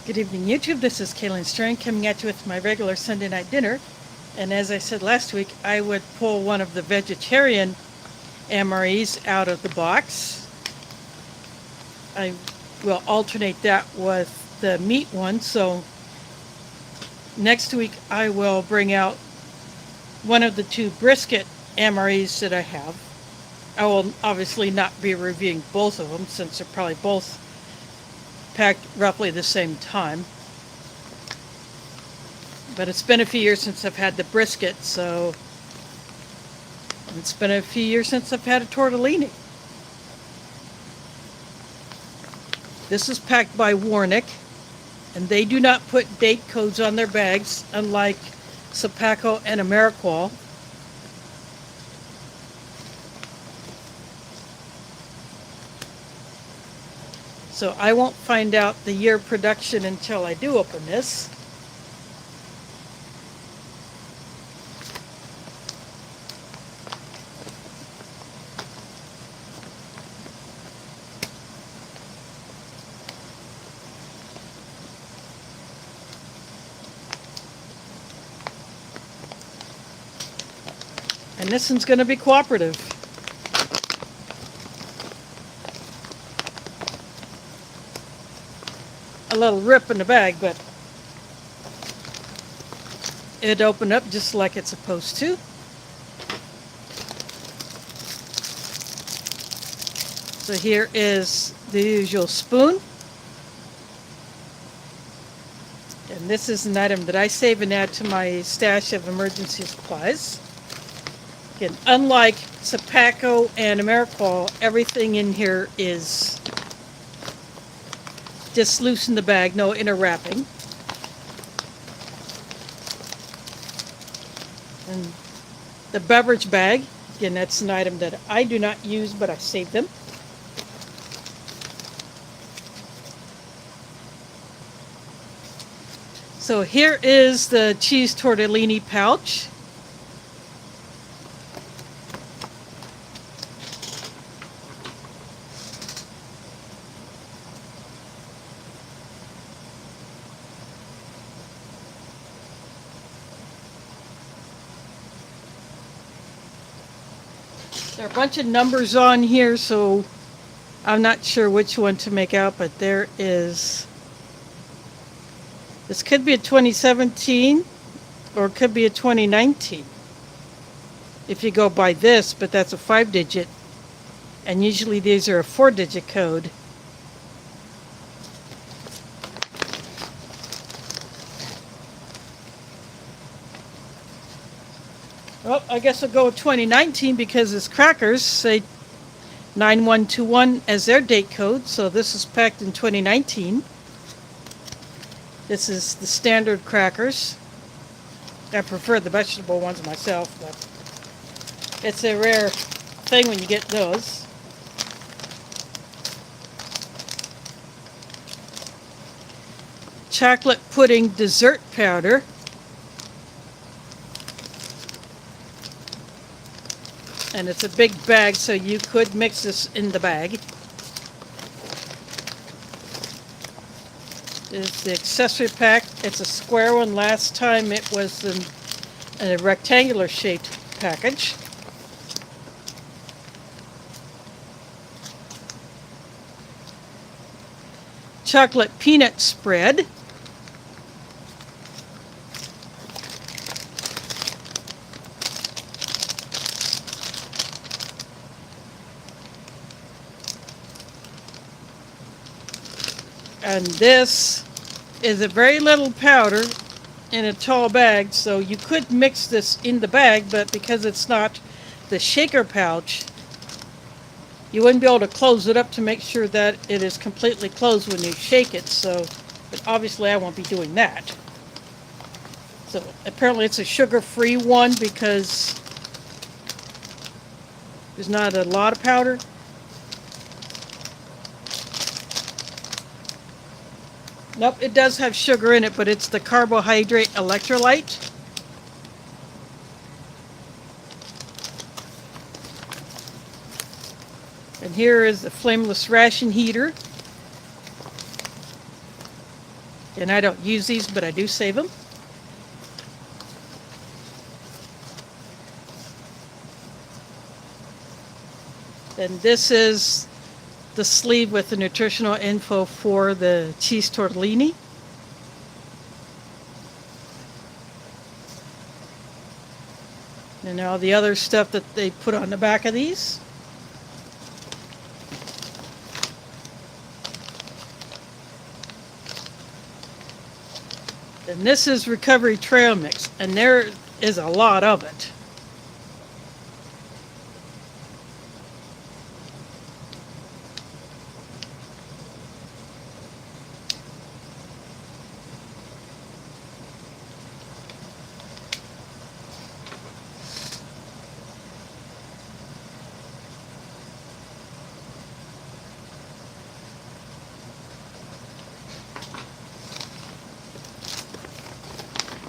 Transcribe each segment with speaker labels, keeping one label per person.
Speaker 1: Good evening, YouTube. This is Kaylin Stern coming at you with my regular Sunday night dinner. And as I said last week, I would pull one of the vegetarian MREs out of the box. I will alternate that with the meat one. So next week I will bring out one of the two brisket MREs that I have. I will obviously not be reviewing both of them since they're probably both packed roughly the same time. But it's been a few years since I've had the brisket, so it's been a few years since I've had a tortellini. This is packed by Warnick, and they do not put date codes on their bags, unlike Sapaco and Ameriqual. So I won't find out the year of production until I do open this. And this one's going to be cooperative. A little rip in the bag, but it opened up just like it's supposed to. So here is the usual spoon. And this is an item that I save and add to my stash of emergency supplies. Again, unlike Sapaco and Ameriqual, everything in here is just loose in the bag, no inner wrapping. And the beverage bag, again, that's an item that I do not use, but I save them. So here is the cheese tortellini pouch. There are a bunch of numbers on here, so I'm not sure which one to make out, but there is... This could be a 2017 or it could be a 2019 if you go by this, but that's a 5-digit, and usually these are a 4-digit code. Well, I guess I'll go with 2019 because its crackers say 9121 as their date code, so this is packed in 2019. This is the standard crackers. I prefer the vegetable ones myself, but it's a rare thing when you get those. Chocolate pudding dessert powder. And it's a big bag, so you could mix this in the bag. This is the accessory pack. It's a square one. Last time it was in a rectangular shaped package. Chocolate peanut spread. And this is a very little powder in a tall bag, so you could mix this in the bag, but because it's not the shaker pouch, you wouldn't be able to close it up to make sure that it is completely closed when you shake it, so, but obviously I won't be doing that. So apparently it's a sugar-free one because there's not a lot of powder. Nope, it does have sugar in it, but it's the carbohydrate electrolyte. And here is the flameless ration heater. And I don't use these, but I do save them. And this is the sleeve with the nutritional info for the cheese tortellini. And all the other stuff that they put on the back of these. And this is recovery trail mix, and there is a lot of it.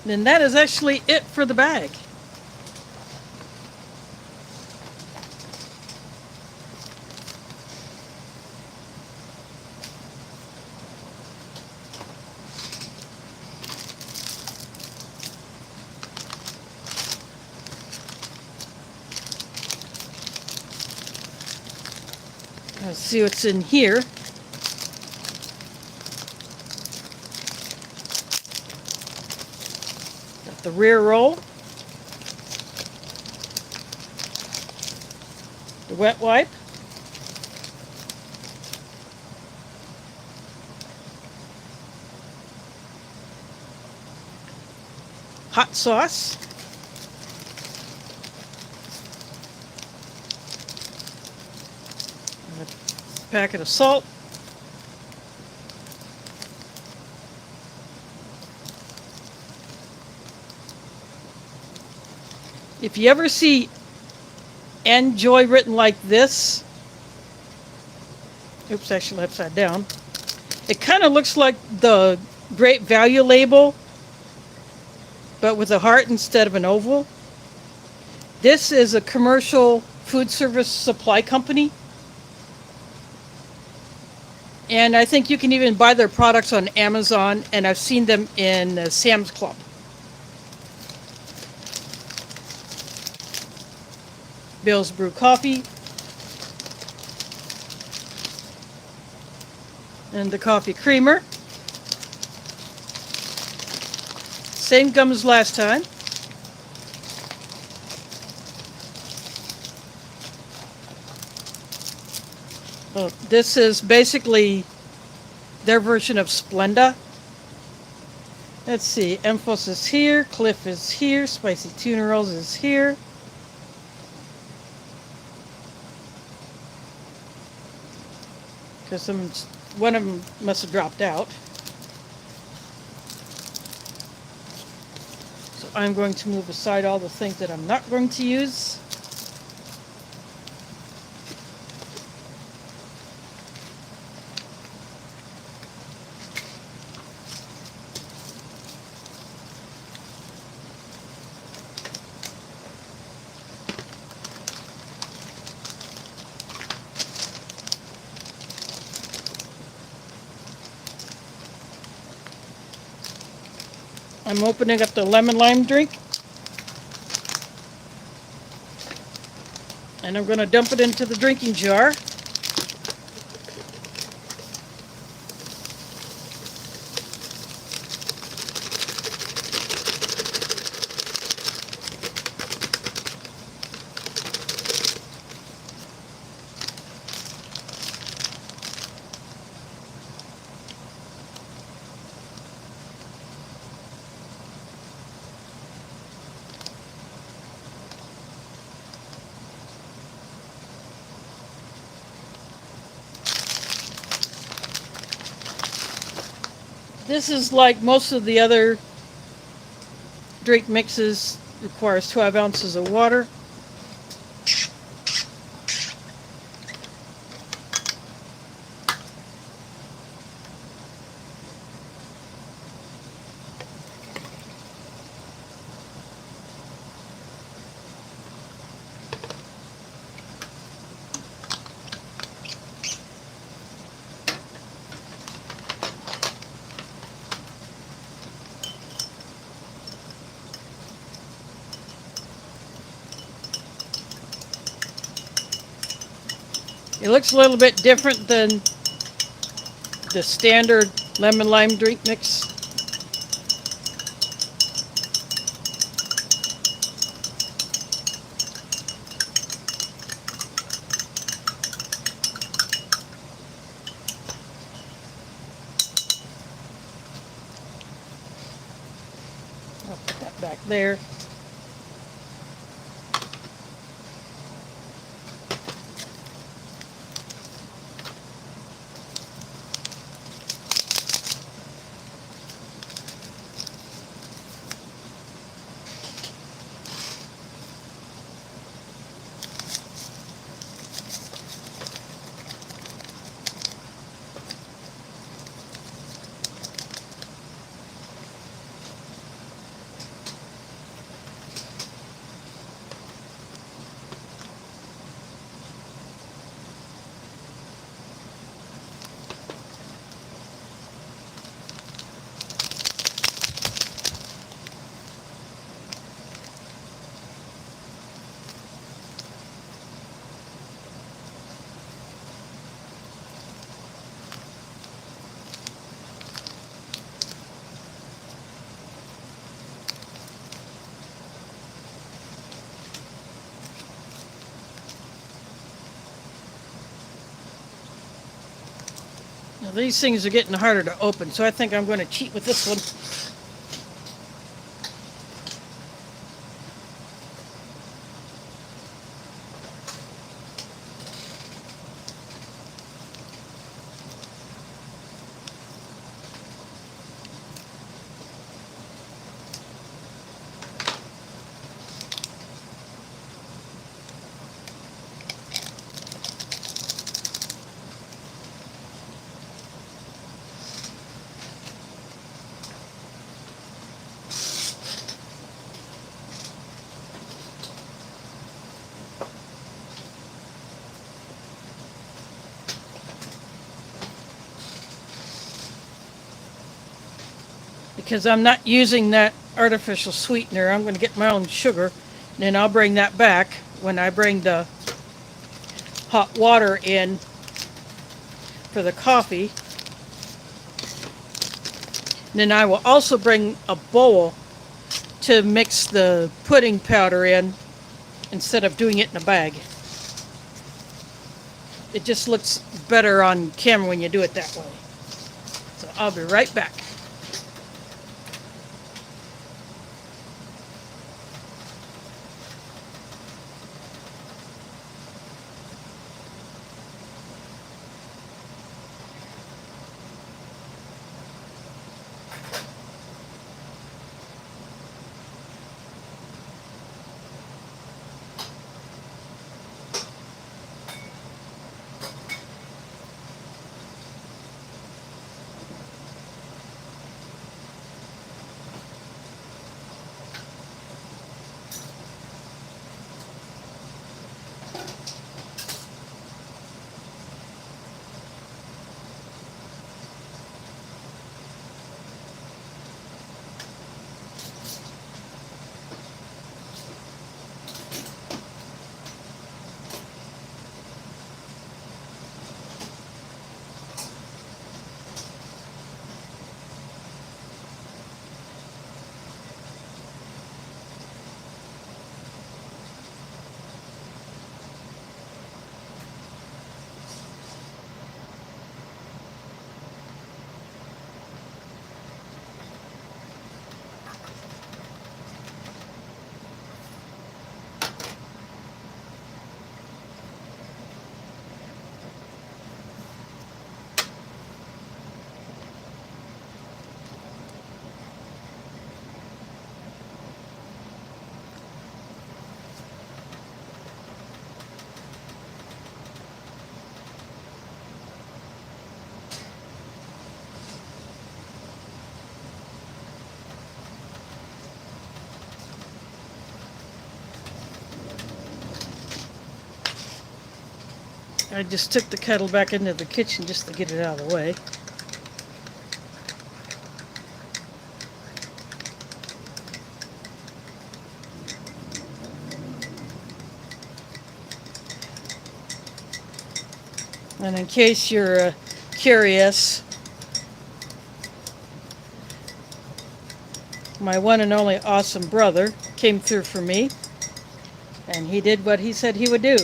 Speaker 1: And that is actually it for the bag. Let's see what's in here. Got the rear roll, the wet wipe, hot sauce, a packet of salt, if you ever see Enjoy written like this, oops, actually upside down, it kind of looks like the Great Value label, but with a heart instead of an oval. This is a commercial food service supply company, and I think you can even buy their products on Amazon, and I've seen them in Sam's Club. Bill's Brew Coffee, and the coffee creamer. Same gum as last time. Oh, this is basically their version of Splenda. Let's see, Emphos is here, Cliff is here, Spicy Tuna Rolls is here. Because one of them must have dropped out. So I'm going to move aside all the things that I'm not going to use. I'm opening up the lemon lime drink, and I'm going to dump it into the drinking jar. This is like most of the other drink mixes, requires 12 ounces of water. It looks a little bit different than the standard lemon lime drink mix. I'll put that back there. Now these things are getting harder to open, so I think I'm going to cheat with this one. Because I'm not using that artificial sweetener, I'm going to get my own sugar, and then I'll bring that back when I bring the hot water in for the coffee. And then I will also bring a bowl to mix the pudding powder in instead of doing it in a bag. It just looks better on camera when you do it that way. So I'll be right back. I just took the kettle back into the kitchen just to get it out of the way. And in case you're curious, my one and only awesome brother came through for me, and he did what he said he would do.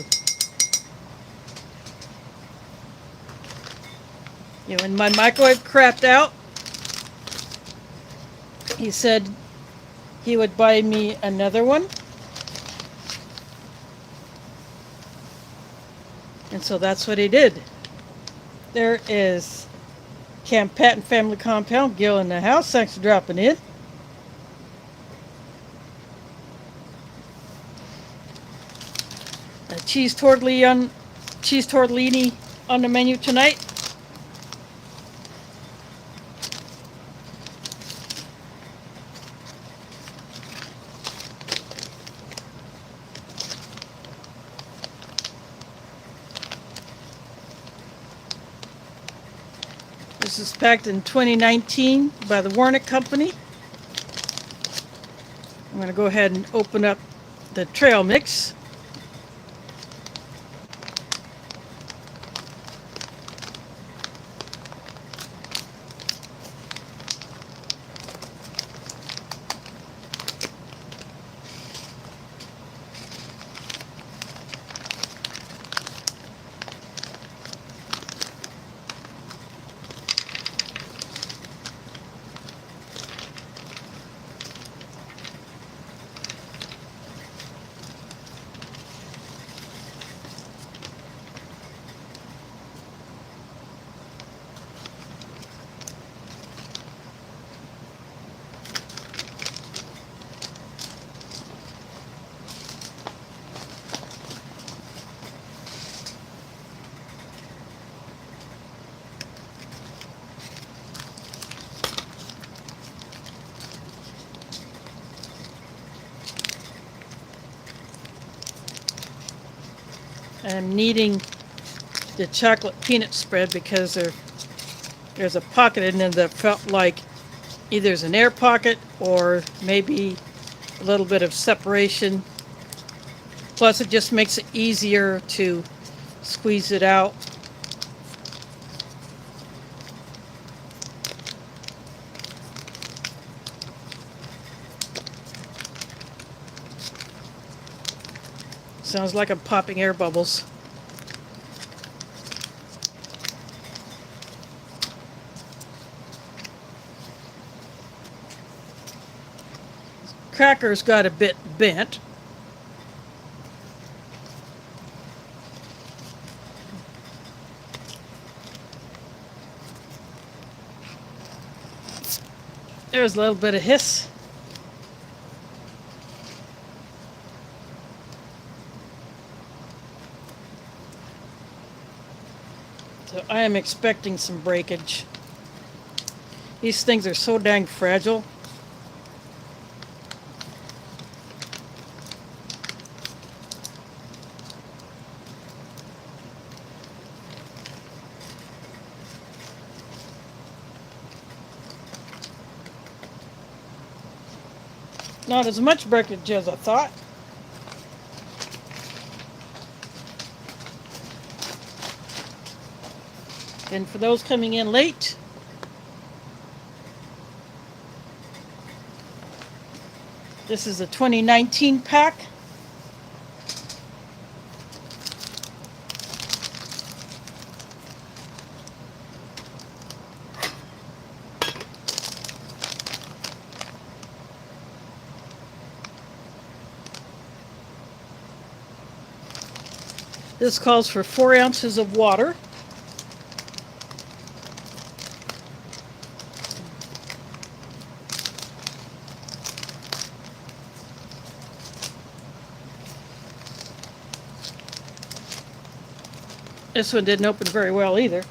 Speaker 1: You know, when my microwave crapped out, he said he would buy me another one. And so that's what he did. There is Camp Patton Family Compound, Gil in the house. Thanks for dropping in. Cheese tortellini on the menu tonight. This is packed in 2019 by the Warnick Company. I'm going to go ahead and open up the trail mix. I'm needing the chocolate peanut spread because there's a pocket in there that felt like either there's an air pocket or maybe a little bit of separation. Plus it just makes it easier to squeeze it out. Sounds like I'm popping air bubbles. Cracker's got a bit bent. There's a little bit of hiss. So I am expecting some breakage. These things are so dang fragile. Not as much breakage as I thought. And for those coming in late, this is a 2019 pack. This calls for 4 ounces of water. This one didn't open very well either.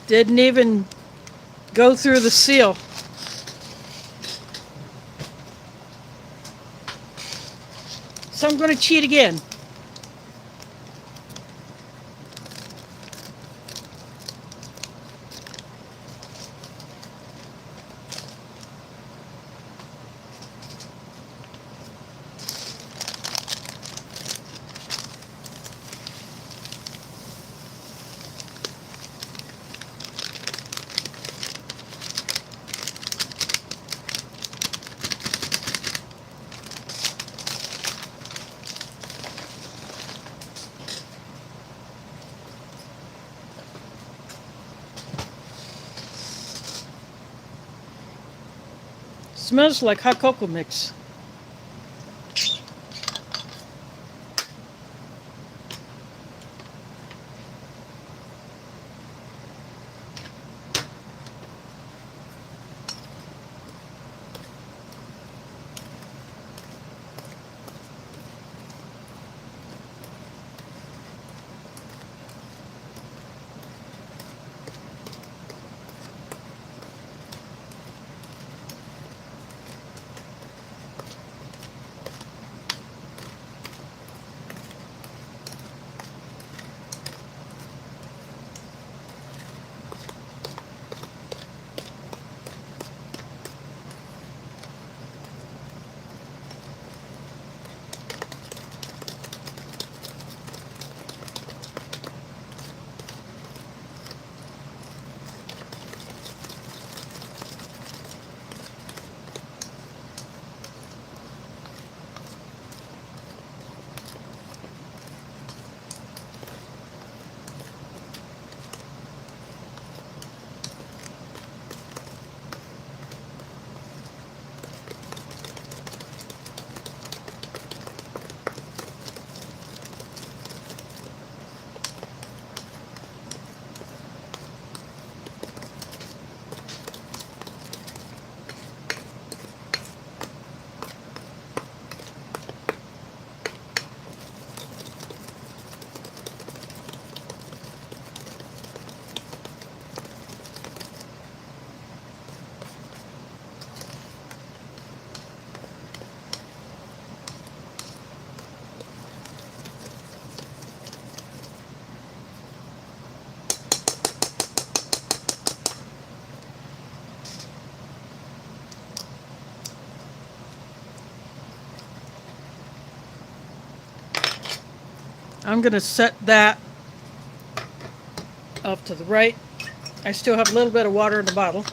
Speaker 1: Didn't even go through the seal. So I'm going to cheat again. Smells like hot cocoa mix. I'm going to set that off to the right. I still have a little bit of water in the bottle.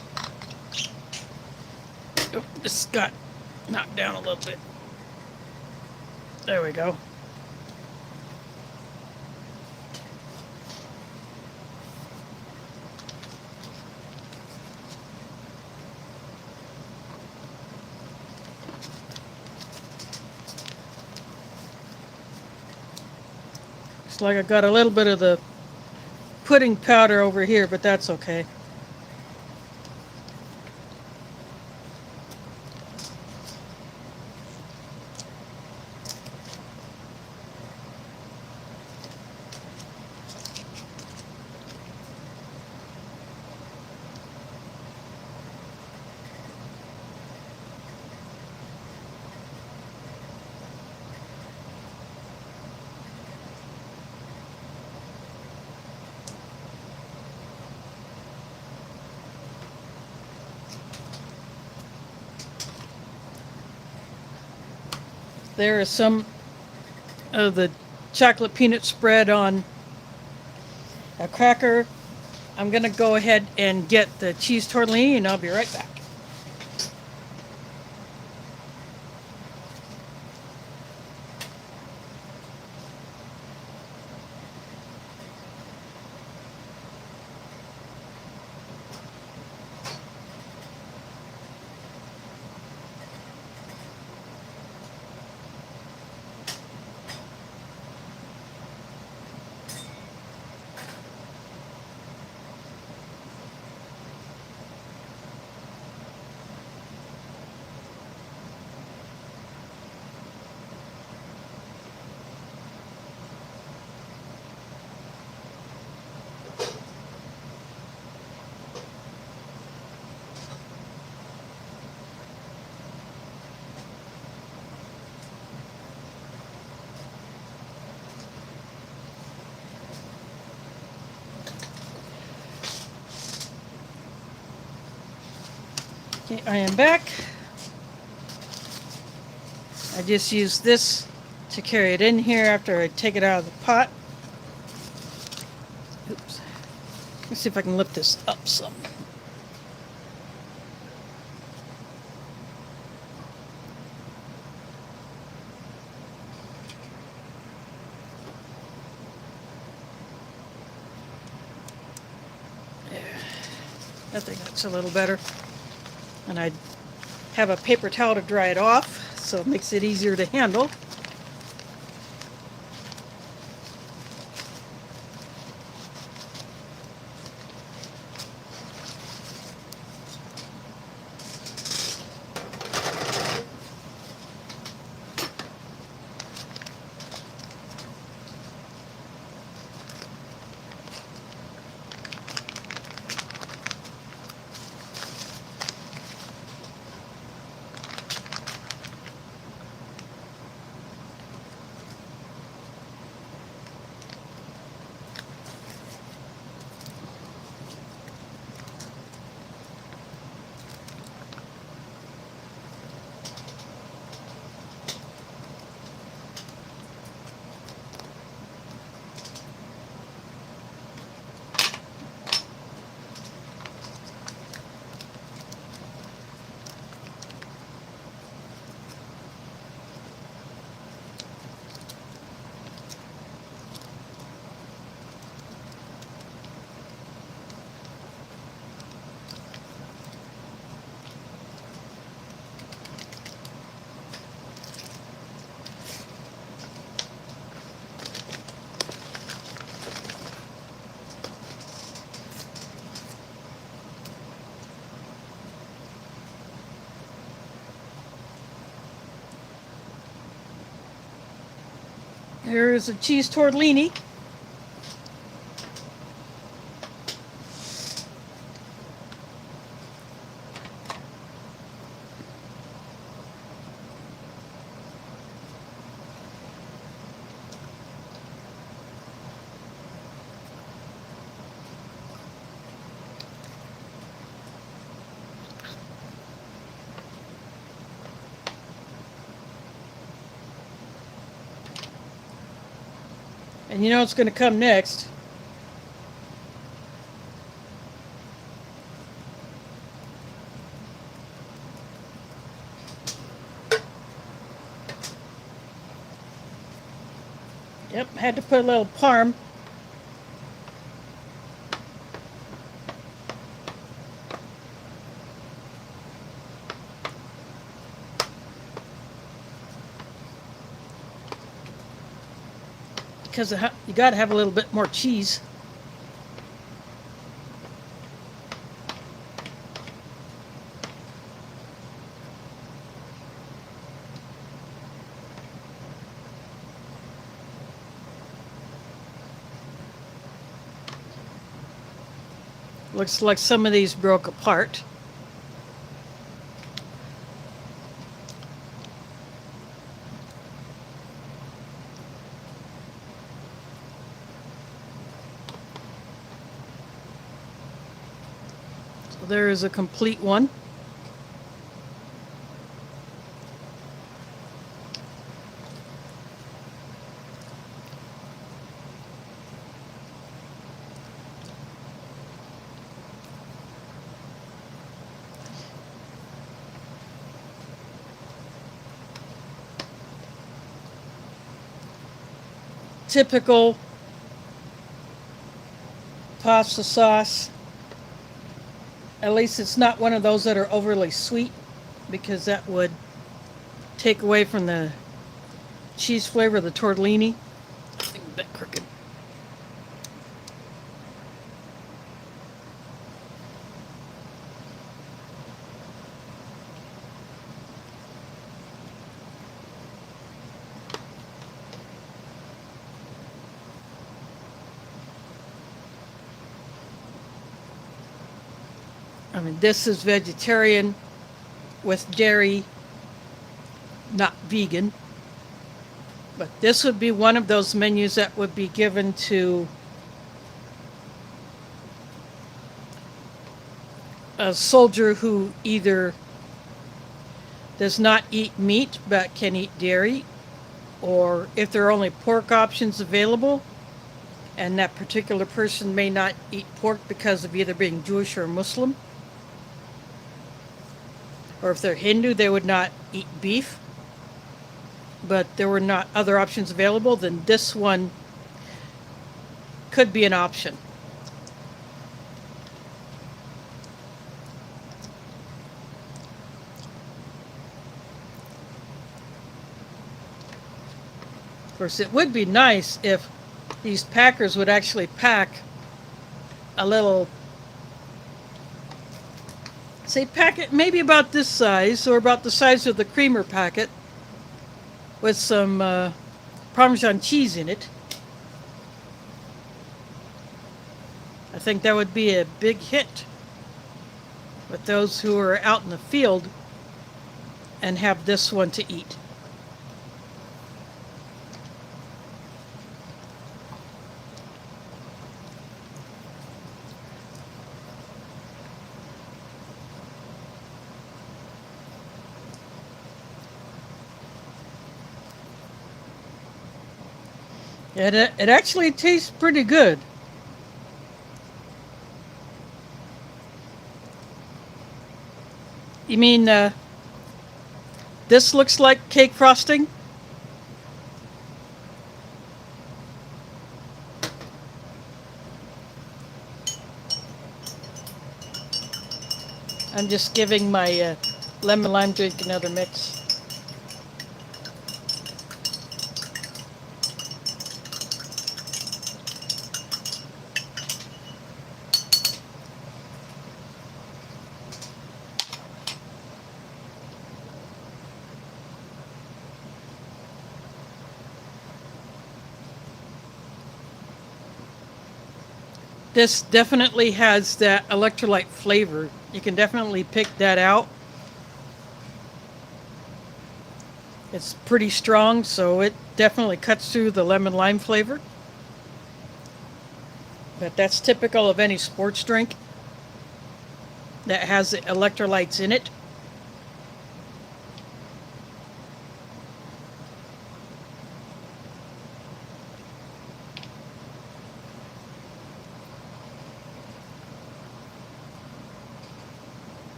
Speaker 1: Oh, this got knocked down a little bit. There we go. Looks like I got a little bit of the pudding powder over here, but that's okay. There is some of the chocolate peanut spread on a cracker. I'm going to go ahead and get the cheese tortellini, and I'll be right back. Okay, I am back. I just use this to carry it in here after I take it out of the pot. Oops. Let's see if I can lift this up some. There. I think that's a little better. And I have a paper towel to dry it off, so it makes it easier to handle. Here's a cheese tortellini. And you know what's going to come next. Yep, had to put a little parm. Because you got to have a little bit more cheese. Looks like some of these broke apart. So there is a complete one. Typical pasta sauce. At least it's not one of those that are overly sweet, because that would take away from the cheese flavor of the tortellini. I think a bit crooked. I mean, this is vegetarian with dairy, not vegan. But this would be one of those menus that would be given to a soldier who either does not eat meat but can eat dairy, or if there are only pork options available, and that particular person may not eat pork because of either being Jewish or Muslim. Or if they're Hindu, they would not eat beef, but there were not other options available, then this one could be an option. course, it would be nice if these packers would actually pack a little, say, packet maybe about this size or about the size of the creamer packet with some Parmesan cheese in it. I think that would be a big hit with those who are out in the field and have this one to eat. It actually tastes pretty good. You mean this looks like cake frosting? I'm just giving my lemon lime drink another mix. This definitely has that electrolyte flavor. You can definitely pick that out. It's pretty strong, so it definitely cuts through the lemon lime flavor. But that's typical of any sports drink that has electrolytes in it.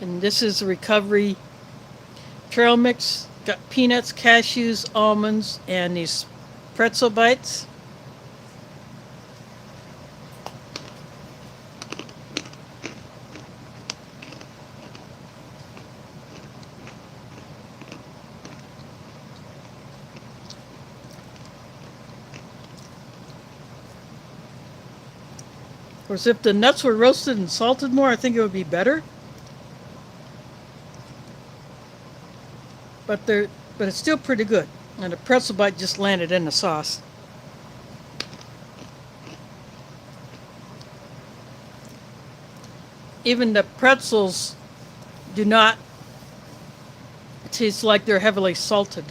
Speaker 1: And this is the recovery trail mix. Got peanuts, cashews, almonds, and these pretzel bites. Of course, if the nuts were roasted and salted more, I think it would be better. But it's still pretty good. And the pretzel bite just landed in the sauce. Even the pretzels do not taste like they're heavily salted.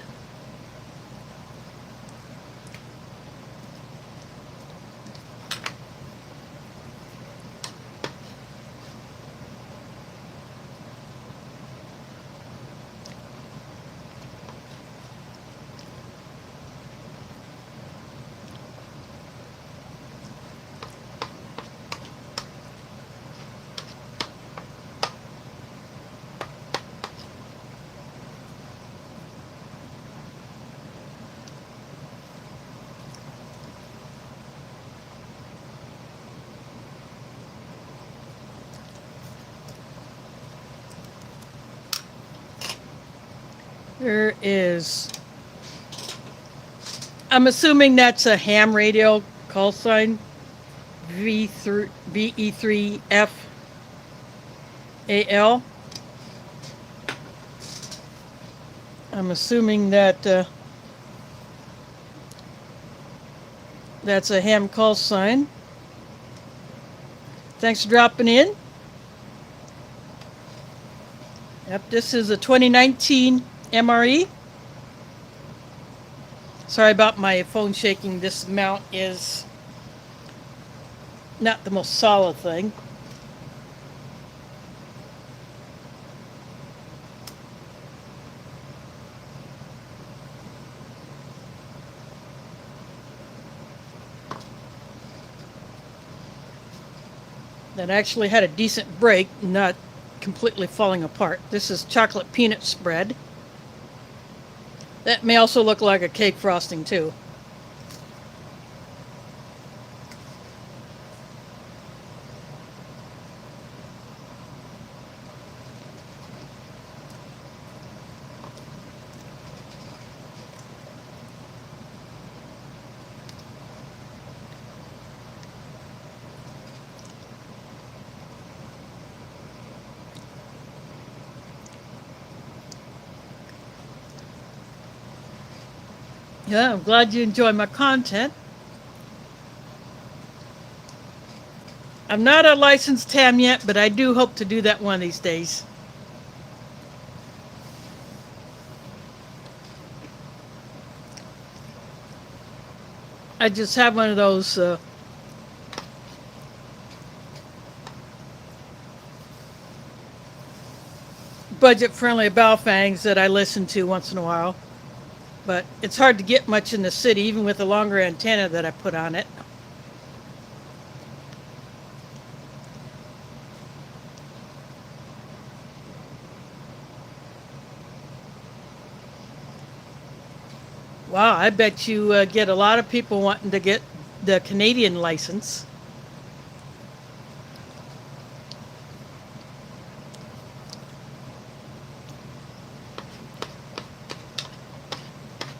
Speaker 1: There is, I'm assuming that's a ham radio call sign, VE3FAL. I'm assuming that that's a ham call sign. Thanks for dropping in. Yep, this is a 2019 MRE. Sorry about my phone shaking. This mount is not the most solid thing. That actually had a decent break, not completely falling apart. This is chocolate peanut spread. That may also look like a cake frosting too. Yeah, I'm glad you enjoy my content. I'm not a licensed ham yet, but I do hope to do that one of these days. I just have one of those budget-friendly Balfangs that I listen to once in a while. But it's hard to get much in the city, even with the longer antenna that I put on it. Wow, I bet you get a lot of people wanting to get the Canadian license.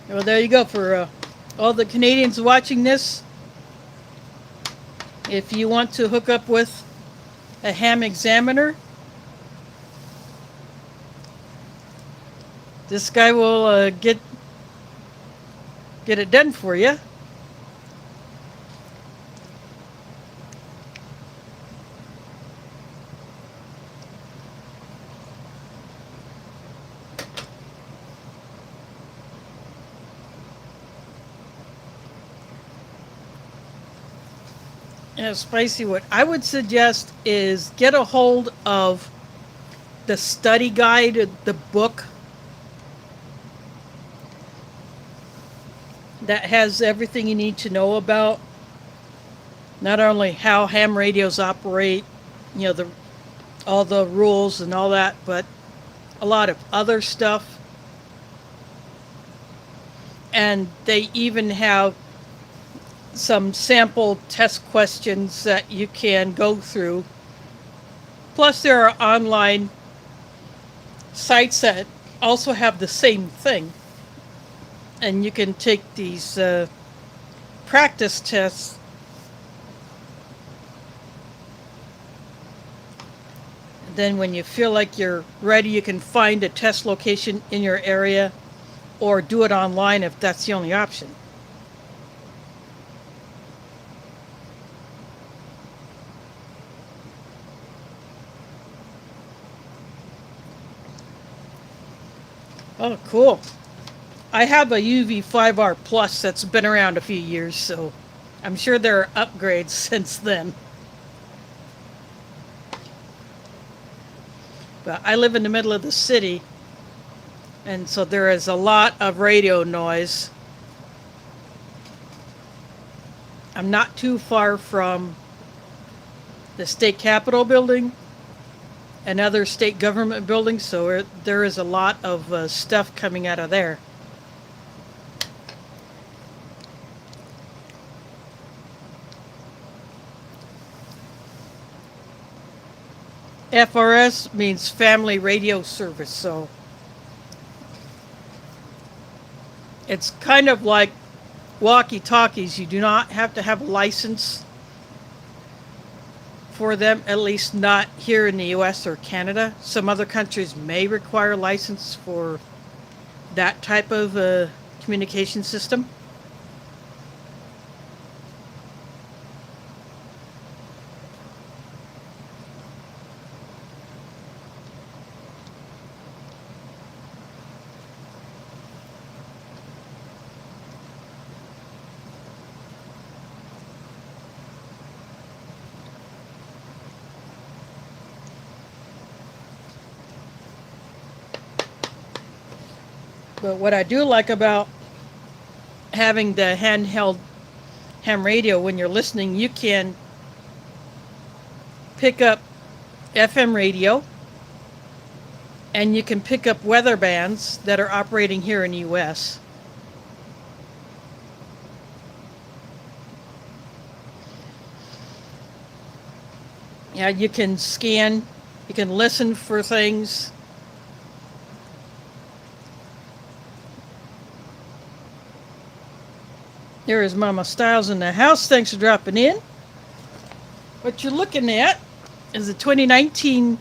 Speaker 1: Well, there you go for all the Canadians watching this. If you want to hook up with a ham examiner, this guy will get it done for you. Yeah, spicy. What I would suggest is get a hold of the study guide, the book that has everything you need to know about not only how ham radios operate, the all the rules and all that, but a lot of other stuff. And they even have some sample test questions that you can go through. Plus, there are online sites that also have the same thing. And you can take these practice tests. And then when you feel like you're ready, you can find a test location in your area or do it online if that's the only option. Oh, cool. I have a UV5R Plus that's been around a few years, so I'm sure there are upgrades since then. But I live in the middle of the city, and so there is a lot of radio noise. I'm not too far from the state capitol building and other state government buildings, so there is a lot of stuff coming out of there. FRS means Family Radio Service, so it's kind of like walkie-talkies. You do not have to have a license for them, at least not here in the US or Canada. Some other countries may require a license for that type of communication system. But what I do like about having the handheld ham radio, when you're listening, you can pick up FM radio and you can pick up weather bands that are operating here in the US. Yeah, you can scan, you can listen for things. There is Mama Styles in the house. Thanks for dropping in. What you're looking at is the 2019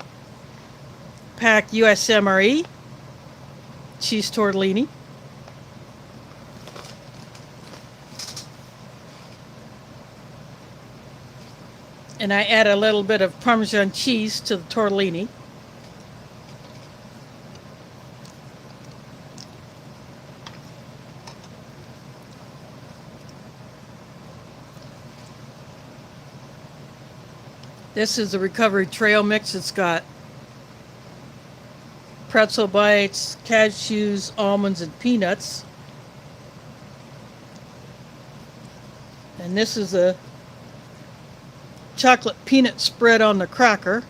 Speaker 1: pack US MRE cheese tortellini. And I add a little bit of Parmesan cheese to the tortellini. This is the Recovery Trail mix. It's got pretzel bites, cashews, almonds, and peanuts. And this is a chocolate peanut spread on the cracker.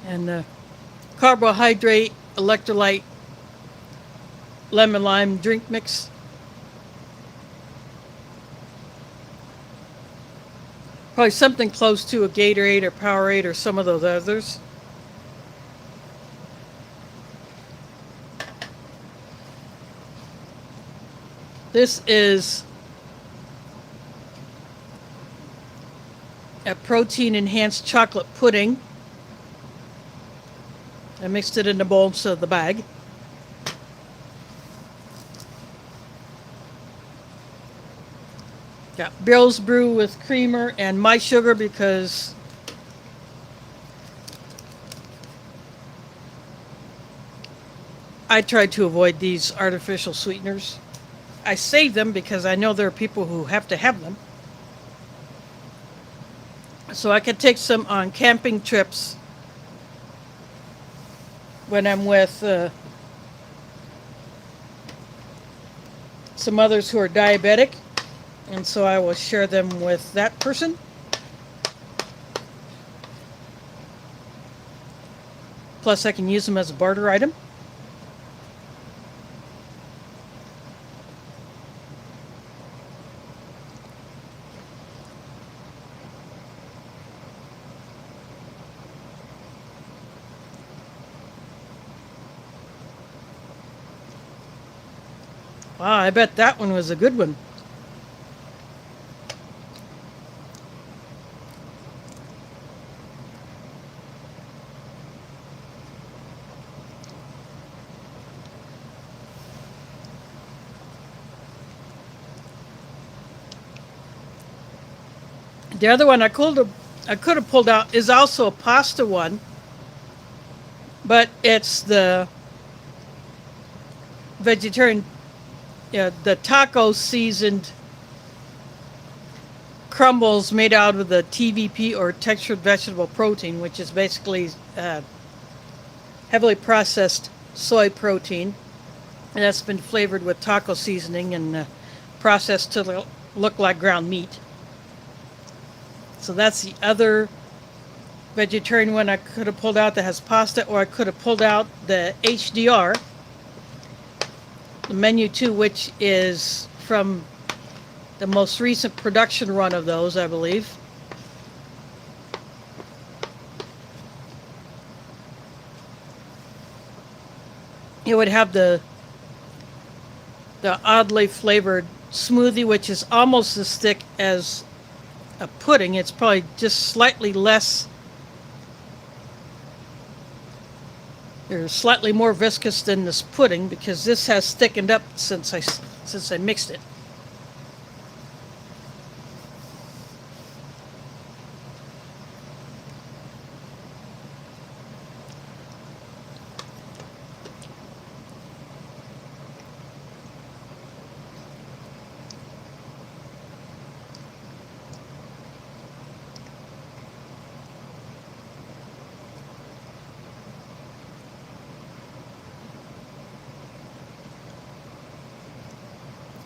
Speaker 1: And the carbohydrate, electrolyte, lemon lime drink mix. Probably something close to a Gatorade or Powerade or some of those others. This is a protein enhanced chocolate pudding. I mixed it in the bowl instead of the bag. Got Bill's Brew with creamer and my sugar because I try to avoid these artificial sweeteners. I save them because I know there are people who have to have them. So I could take some on camping trips when I'm with some others who are diabetic, and so I will share them with that person. Plus I can use them as a barter item. Wow, I bet that one was a good one. The other one I could have pulled out is also a pasta one, but it's the vegetarian, the taco seasoned crumbles made out of the TVP or textured vegetable protein, which is basically heavily processed soy protein, and that's been flavored with taco seasoning and processed to look like ground meat. So that's the other vegetarian one I could have pulled out that has pasta, or I could have pulled out the HDR, the menu 2, which is from the most recent production run of those, I believe. It would have the oddly flavored smoothie, which is almost as thick as a pudding. It's probably just slightly less, or slightly more viscous than this pudding, because this has thickened up since I mixed it.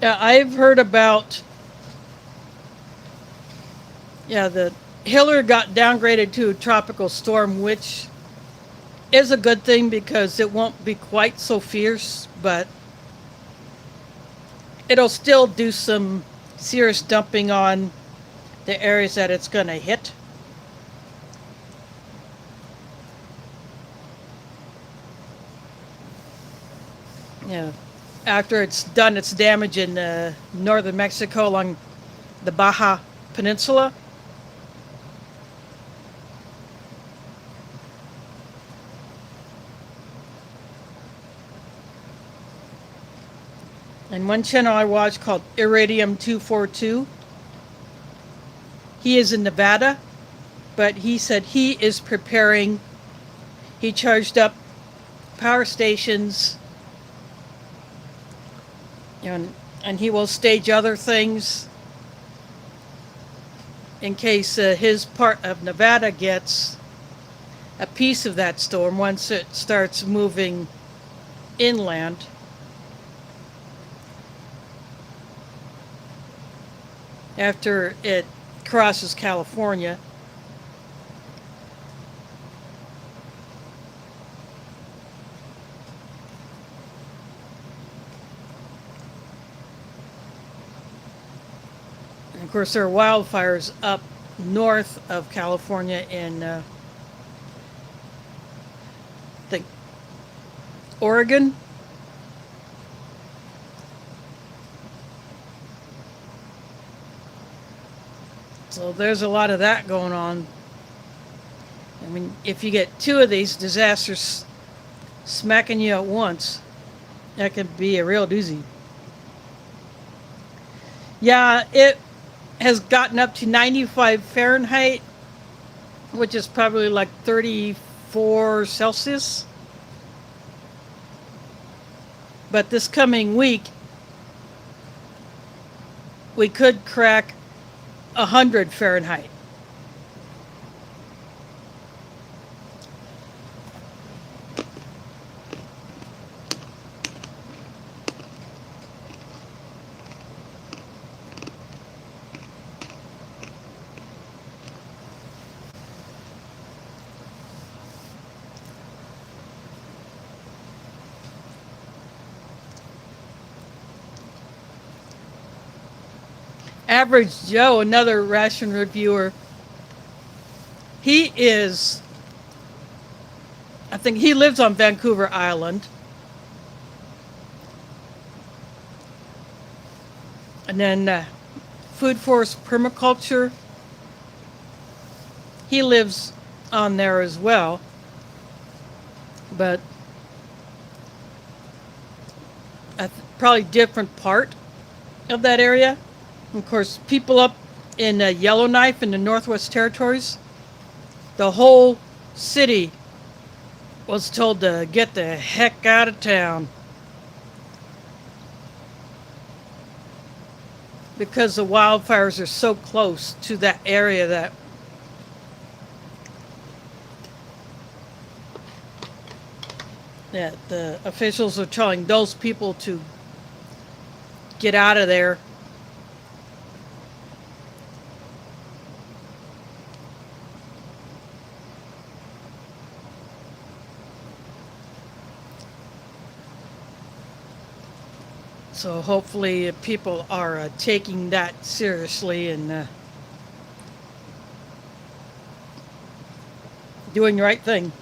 Speaker 1: I've heard about, the Hiller got downgraded to a tropical storm, which is a good thing because it won't be quite so fierce, but it'll still do some serious dumping on the areas that it's going to hit. Yeah. after it's done its damage in northern Mexico along the Baja Peninsula. And one channel I watch called Iridium 242, he is in Nevada, but he said he is preparing, he charged up power stations, and he will stage other things in case his part of Nevada gets a piece of that storm once it starts moving inland. After it crosses California. And of course, there are wildfires up north of California in, I think, Oregon. So there's a lot of that going on. I mean, if you get two of these disasters smacking you at once, that could be a real doozy. Yeah, it has gotten up to 95 Fahrenheit, which is probably like 34 Celsius. But this coming week, we could crack 100 Fahrenheit. Average Joe, another ration reviewer, he is, I think he lives on Vancouver Island. And then Food Forest Permaculture, he lives on there as well. But probably different part of that area. Of course, people up in Yellowknife in the Northwest Territories, the whole city was told to get the heck out of town because the wildfires are so close to that area that the officials are telling those people to get out of there. So hopefully people are taking that seriously and doing the right thing.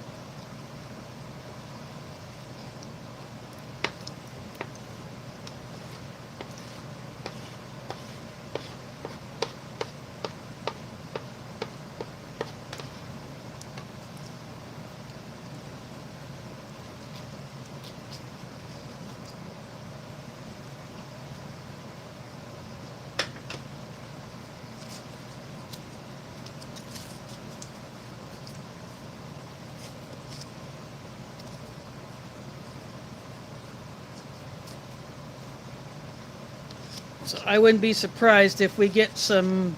Speaker 1: So I wouldn't be surprised if we get some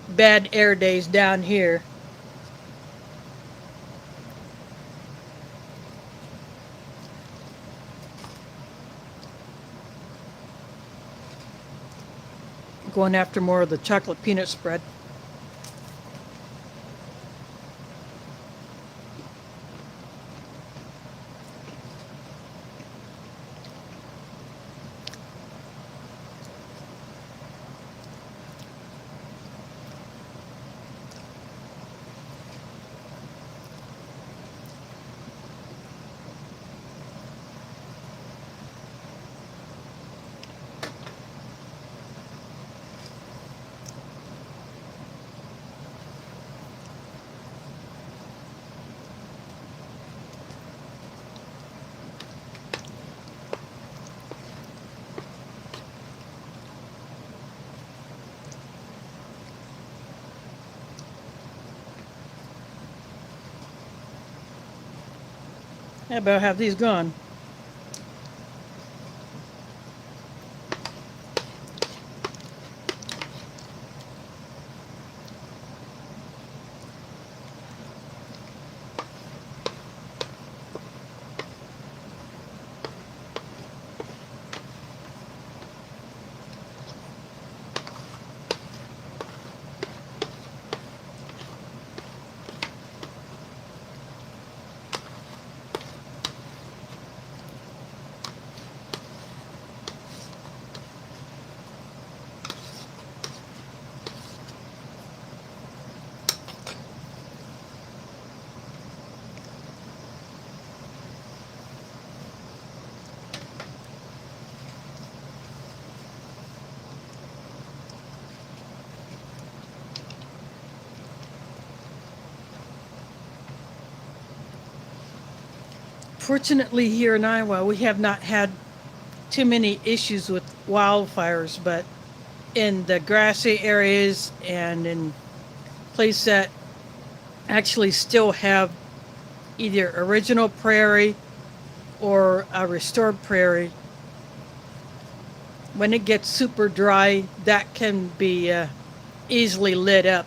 Speaker 1: bad air days down here. Going after more of the chocolate peanut spread. How about have these gone? Fortunately, here in Iowa, we have not had too many issues with wildfires, but in the grassy areas and in places that actually still have either original prairie or a restored prairie, when it gets super dry, that can be easily lit up.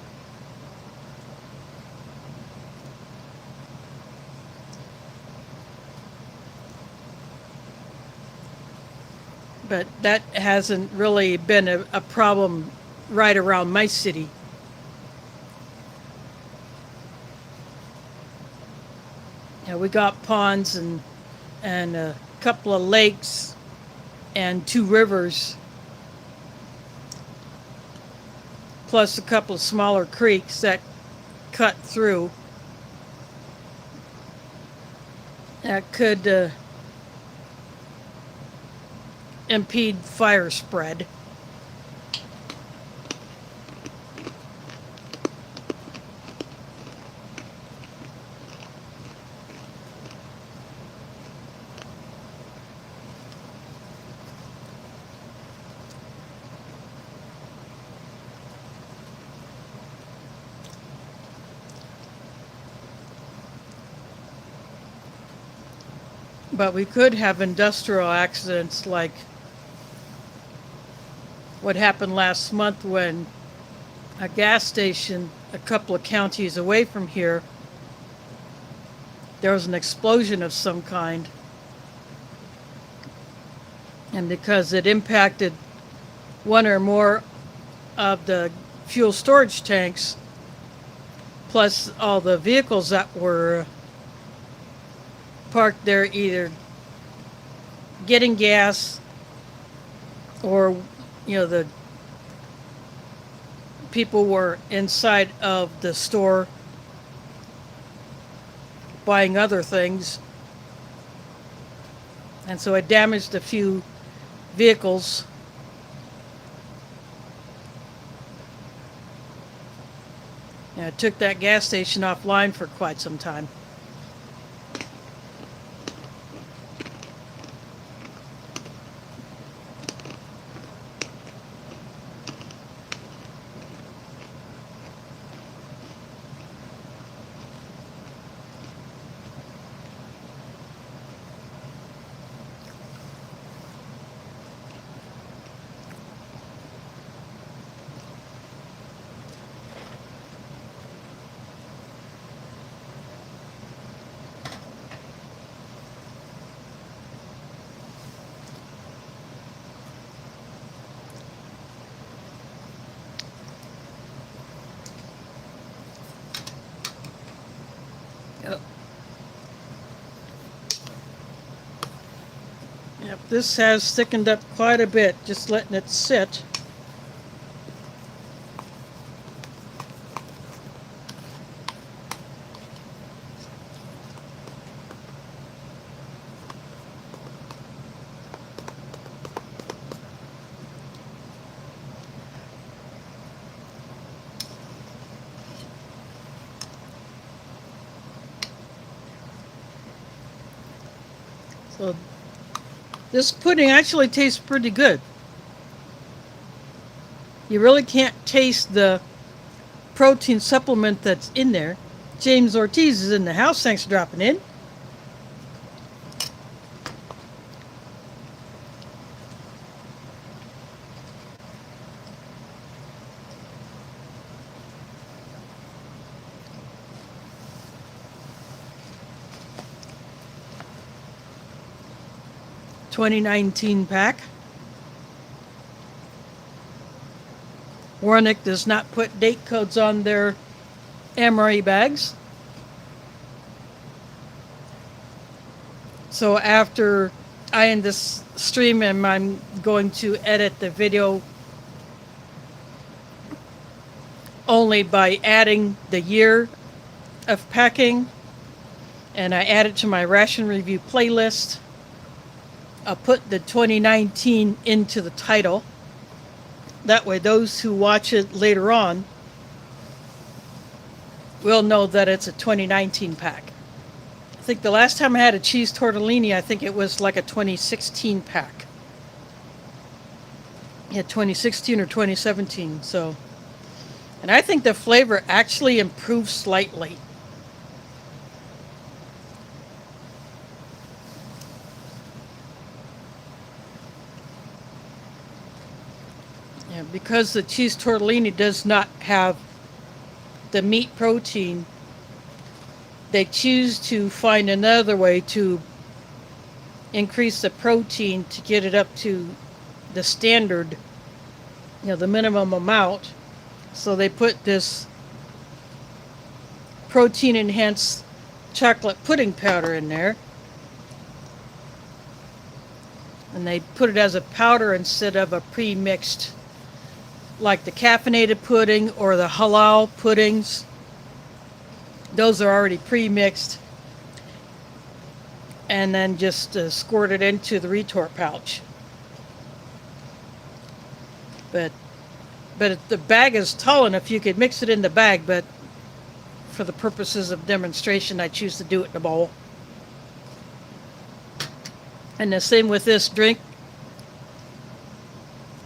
Speaker 1: But that hasn't really been a problem right around my city. We got ponds and a couple of lakes and 2 rivers, plus a couple of smaller creeks that cut through. That could impede fire spread. But we could have industrial accidents like what happened last month when a gas station a couple of counties away from here, there was an explosion of some kind. And because it impacted one or more of the fuel storage tanks, plus all the vehicles that were parked there either getting gas or the people were inside of the store buying other things, and so it damaged a few vehicles. And it took that gas station offline for quite some time. Yep, this has thickened up quite a bit, just letting it sit. So this pudding actually tastes pretty good. You really can't taste the protein supplement that's in there. James Ortiz is in the house. Thanks for dropping in. 2019 pack. Warnick does not put date codes on their MRE bags. So after I end this stream, and I'm going to edit the video only by adding the year of packing, and I add it to my ration review playlist. I'll put the 2019 into the title. That way those who watch it later on will know that it's a 2019 pack. I think the last time I had a cheese tortellini, I think it was like a 2016 pack. Yeah, 2016 or 2017, so. And I think the flavor actually improved slightly. Yeah, because the cheese tortellini does not have the meat protein, they choose to find another way to increase the protein to get it up to the standard, the minimum amount. So they put this protein enhanced chocolate pudding powder in there. And they put it as a powder instead of a pre-mixed, like the caffeinated pudding or the halal puddings. Those are already pre-mixed, and then just squirt it into the retort pouch. But the bag is tall enough you could mix it in the bag, but for the purposes of demonstration, I choose to do it in a bowl. And the same with this drink.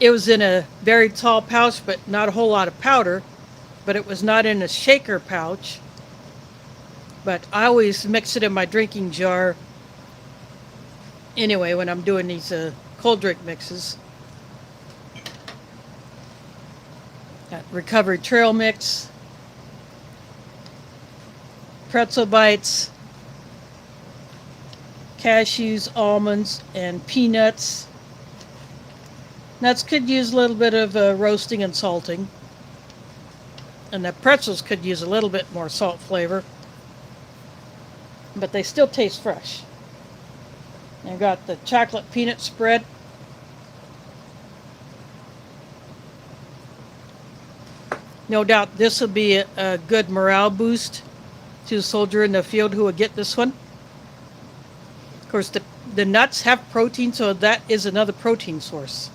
Speaker 1: It was in a very tall pouch, but not a whole lot of powder, but it was not in a shaker pouch. But I always mix it in my drinking jar anyway when I'm doing these cold drink mixes. Got recovered trail mix, pretzel bites, cashews, almonds, and peanuts. Nuts could use a little bit of roasting and salting. And the pretzels could use a little bit more salt flavor. But they still taste fresh. I've got the chocolate peanut spread. No doubt this will be a good morale boost to a soldier in the field who will get this one. Of course, the nuts have protein, so that is another protein source.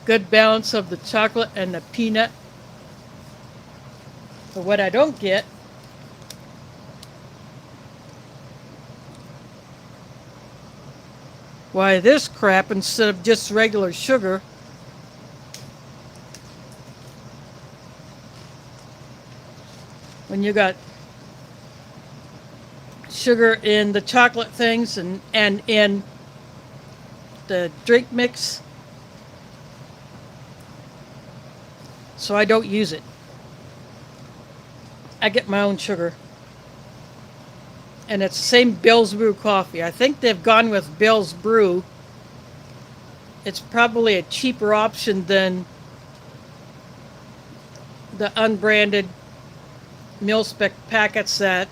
Speaker 1: Good balance of the chocolate and the peanut. But what I don't get why this crap instead of just regular sugar. When you got sugar in the chocolate things and in the drink mix. So I don't use it. I get my own sugar. And it's the same Bill's Brew coffee. I think they've gone with Bill's Brew. It's probably a cheaper option than the unbranded mil-spec packets that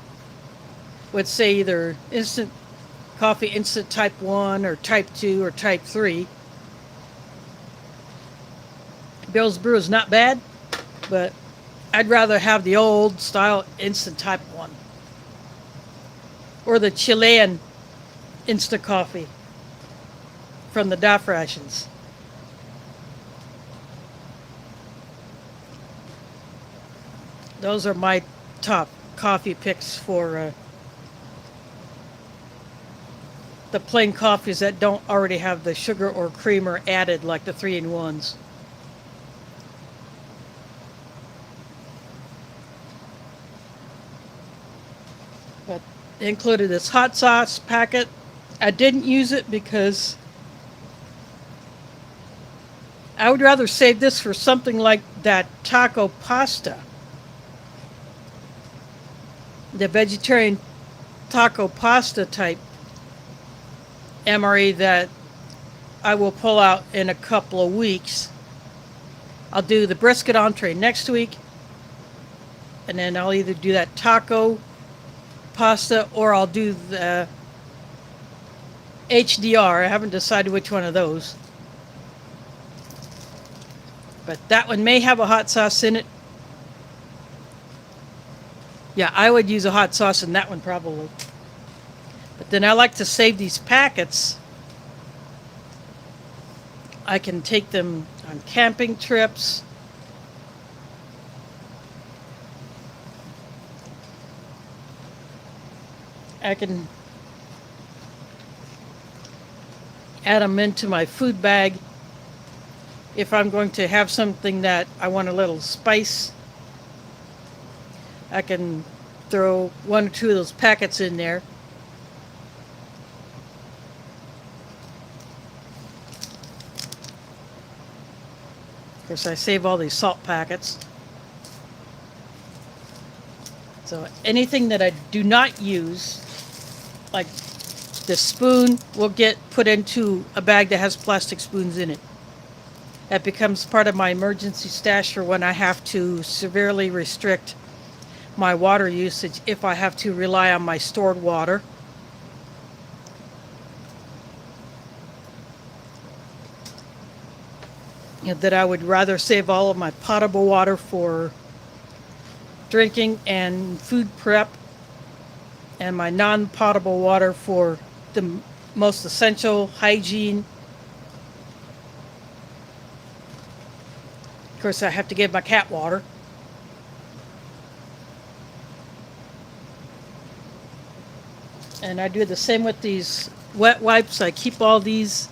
Speaker 1: would say either instant coffee, instant type 1 or type 2 or type 3. Bill's Brew is not bad, but I'd rather have the old style instant type 1. Or the Chilean instant coffee from the DAF rations. Those are my top coffee picks for the plain coffees that don't already have the sugar or creamer added like the 3-in-1s. But It included this hot sauce packet. I didn't use it because I would rather save this for something like that taco pasta. The vegetarian taco pasta type MRE that I will pull out in a couple of weeks. I'll do the brisket entree next week, and then I'll either do that taco pasta or I'll do the HDR. I haven't decided which one of those. But that one may have a hot sauce in it. Yeah, I would use a hot sauce in that one probably. But then I like to save these packets. I can take them on camping trips. I can add them into my food bag if I'm going to have something that I want a little spice. I can throw 1 or 2 of those packets in there. Of course, I save all these salt packets. So anything that I do not use, like the spoon, will get put into a bag that has plastic spoons in it. That becomes part of my emergency stash for when I have to severely restrict my water usage if I have to rely on my stored water. That I would rather save all of my potable water for drinking and food prep, and my non-potable water for the most essential hygiene. Of course, I have to give my cat water. And I do the same with these wet wipes. I keep all these.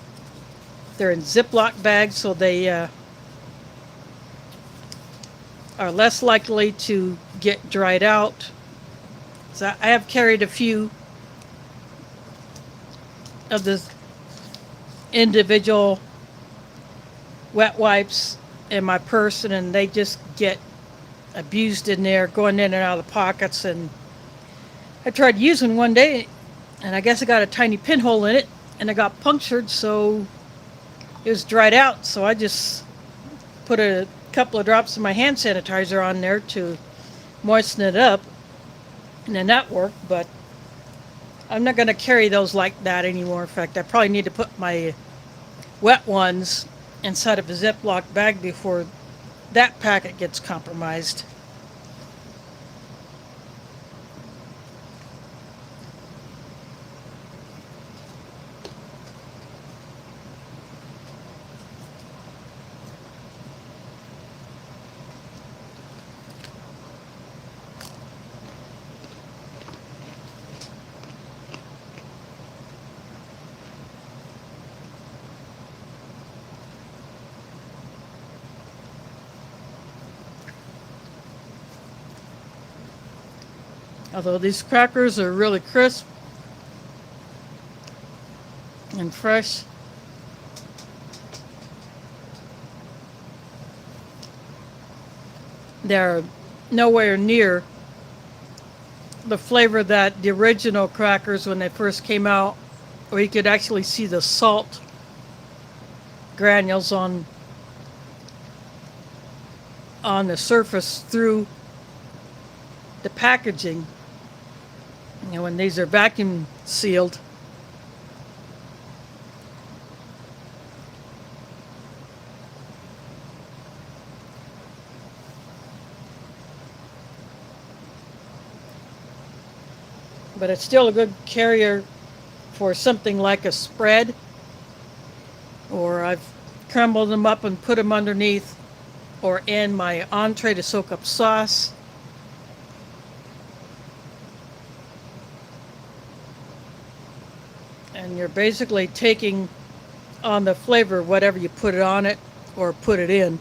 Speaker 1: They're in Ziploc bags, so they are less likely to get dried out. So I have carried a few of the individual wet wipes in my purse, and they just get abused in there, going in and out of the pockets. And I tried using one day, and I guess I got a tiny pinhole in it, and it got punctured, so it was dried out. So I just put a couple of drops of my hand sanitizer on there to moisten it up, and then that worked. But I'm not going to carry those like that anymore. In fact, I probably need to put my wet ones inside of a Ziploc bag before that packet gets compromised. Although these crackers are really crisp and fresh. They're nowhere near the flavor that the original crackers when they first came out, where you could actually see the salt granules on the surface through the packaging. You know, when these are vacuum sealed. But it's still a good carrier for something like a spread, or I've crumbled them up and put them underneath or in my entree to soak up sauce. And you're basically taking on the flavor whatever you put it on it or put it in.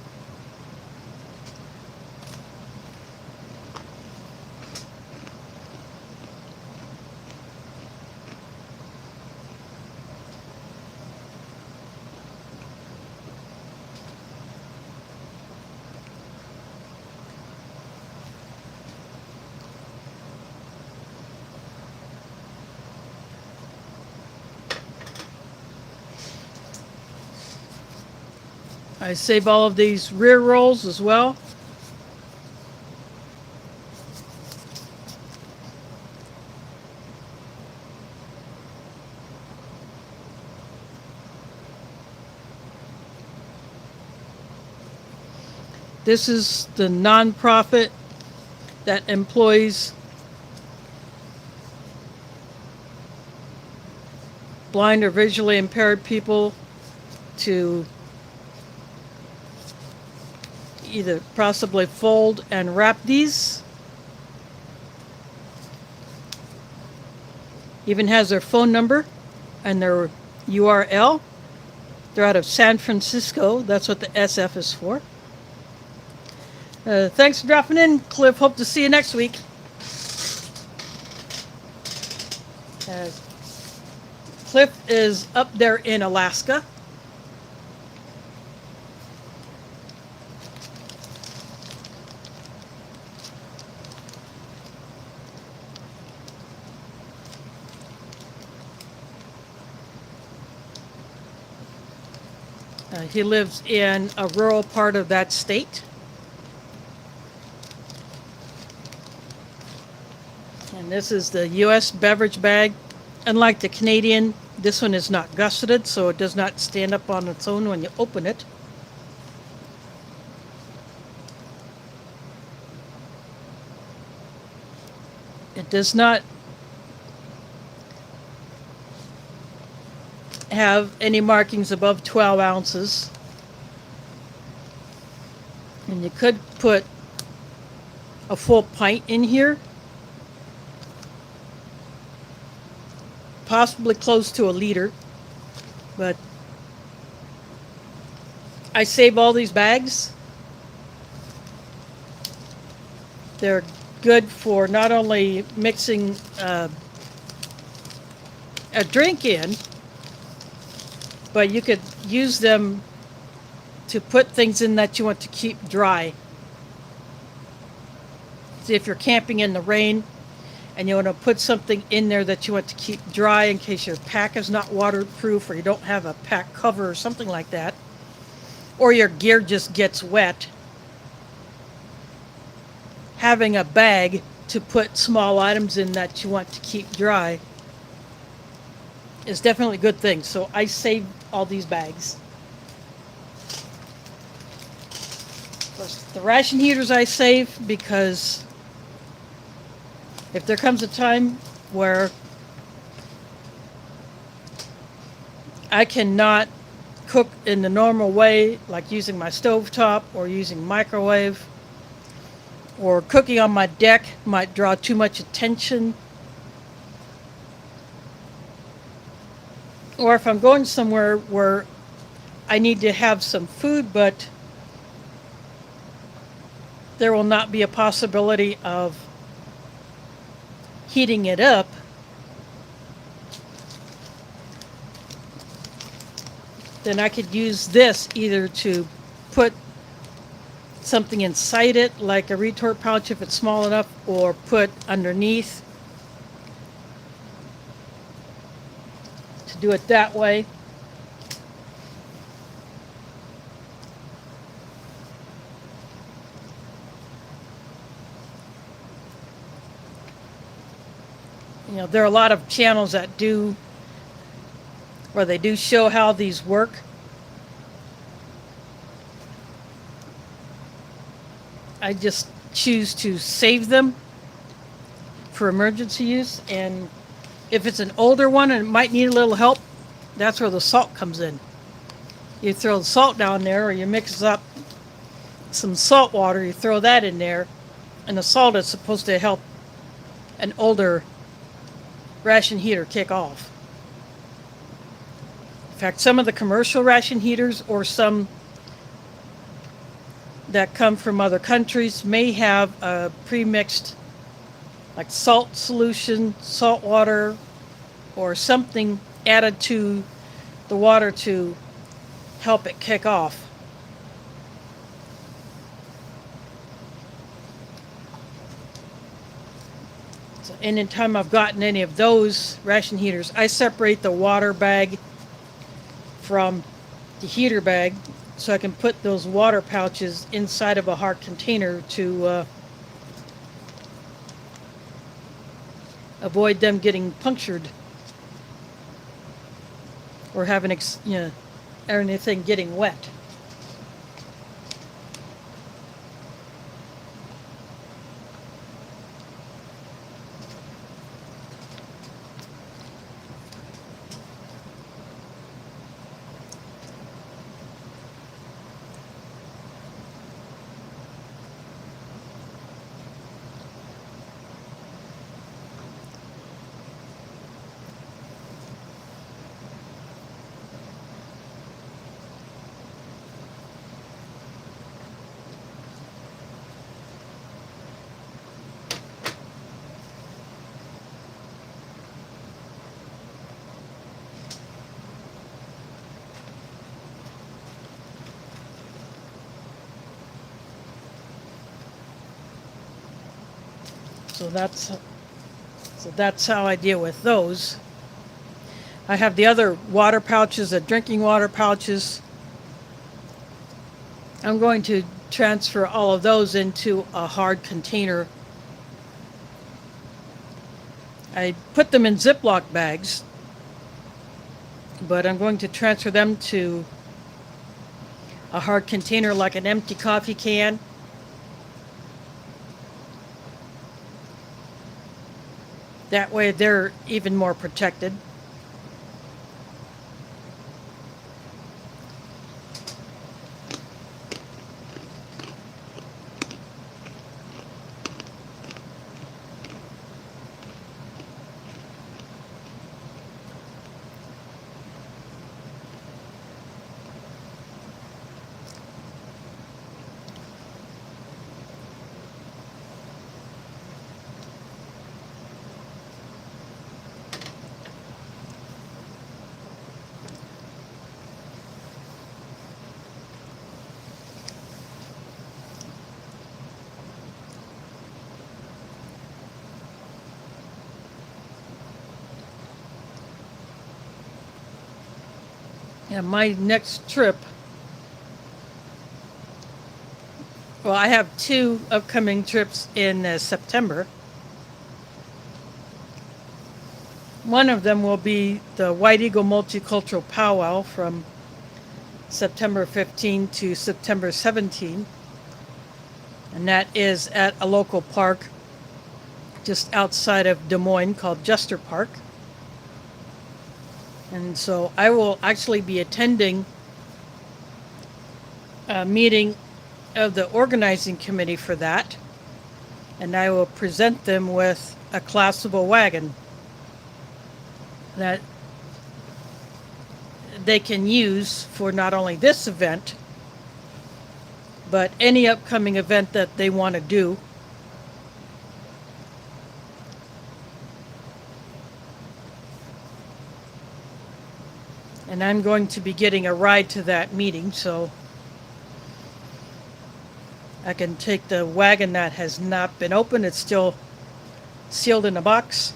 Speaker 1: I save all of these rear rolls as well. This is the nonprofit that employs blind or visually impaired people to either possibly fold and wrap these. Even has their phone number and their URL. They're out of San Francisco. That's what the SF is for. Thanks for dropping in, Cliff. Hope to see you next week. Cliff is up there in Alaska. He lives in a rural part of that state. And this is the U.S. beverage bag. Unlike the Canadian, this one is not gusseted, so it does not stand up on its own when you open it. It does not have any markings above 12 ounces. And you could put a full pint in here. Possibly close to a liter. But I save all these bags. They're good for not only mixing a drink in, but you could use them to put things in that you want to keep dry. See, if you're camping in the rain and you want to put something in there that you want to keep dry in case your pack is not waterproof or you don't have a pack cover or something like that, or your gear just gets wet, having a bag to put small items in that you want to keep dry is definitely a good thing. So I save all these bags. Of course, the ration heaters I save because if there comes a time where I cannot cook in the normal way, like using my stovetop or using microwave, or cooking on my deck might draw too much attention, or if I'm going somewhere where I need to have some food, but there will not be a possibility of heating it up, then I could use this either to put something inside it, like a retort pouch if it's small enough, or put underneath. To do it that way. You know, there are a lot of channels that do, where they do show how these work. I just choose to save them for emergency use, and if it's an older one and it might need a little help, that's where the salt comes in. You throw the salt down there, or you mix up some salt water, you throw that in there, and the salt is supposed to help an older ration heater kick off. In fact, some of the commercial ration heaters, or some that come from other countries, may have a pre-mixed like salt solution, salt water, or something added to the water to help it kick off. So anytime I've gotten any of those ration heaters, I separate the water bag from the heater bag so I can put those water pouches inside of a hard container to avoid them getting punctured or having anything getting wet. So that's how I deal with those. I have the other water pouches, the drinking water pouches. I'm going to transfer all of those into a hard container. I put them in Ziploc bags, but I'm going to transfer them to a hard container like an empty coffee can. That way they're even more protected. Yeah, my next trip, well, I have 2 upcoming trips in September. One of them will be the White Eagle Multicultural Powwow from September 15 to September 17. And that is at a local park just outside of Des Moines called Jester Park. And so I will actually be attending a meeting of the organizing committee for that. And I will present them with a collapsible wagon that they can use for not only this event, but any upcoming event that they want to do. And I'm going to be getting a ride to that meeting, so I can take the wagon that has not been opened. It's still sealed in a box.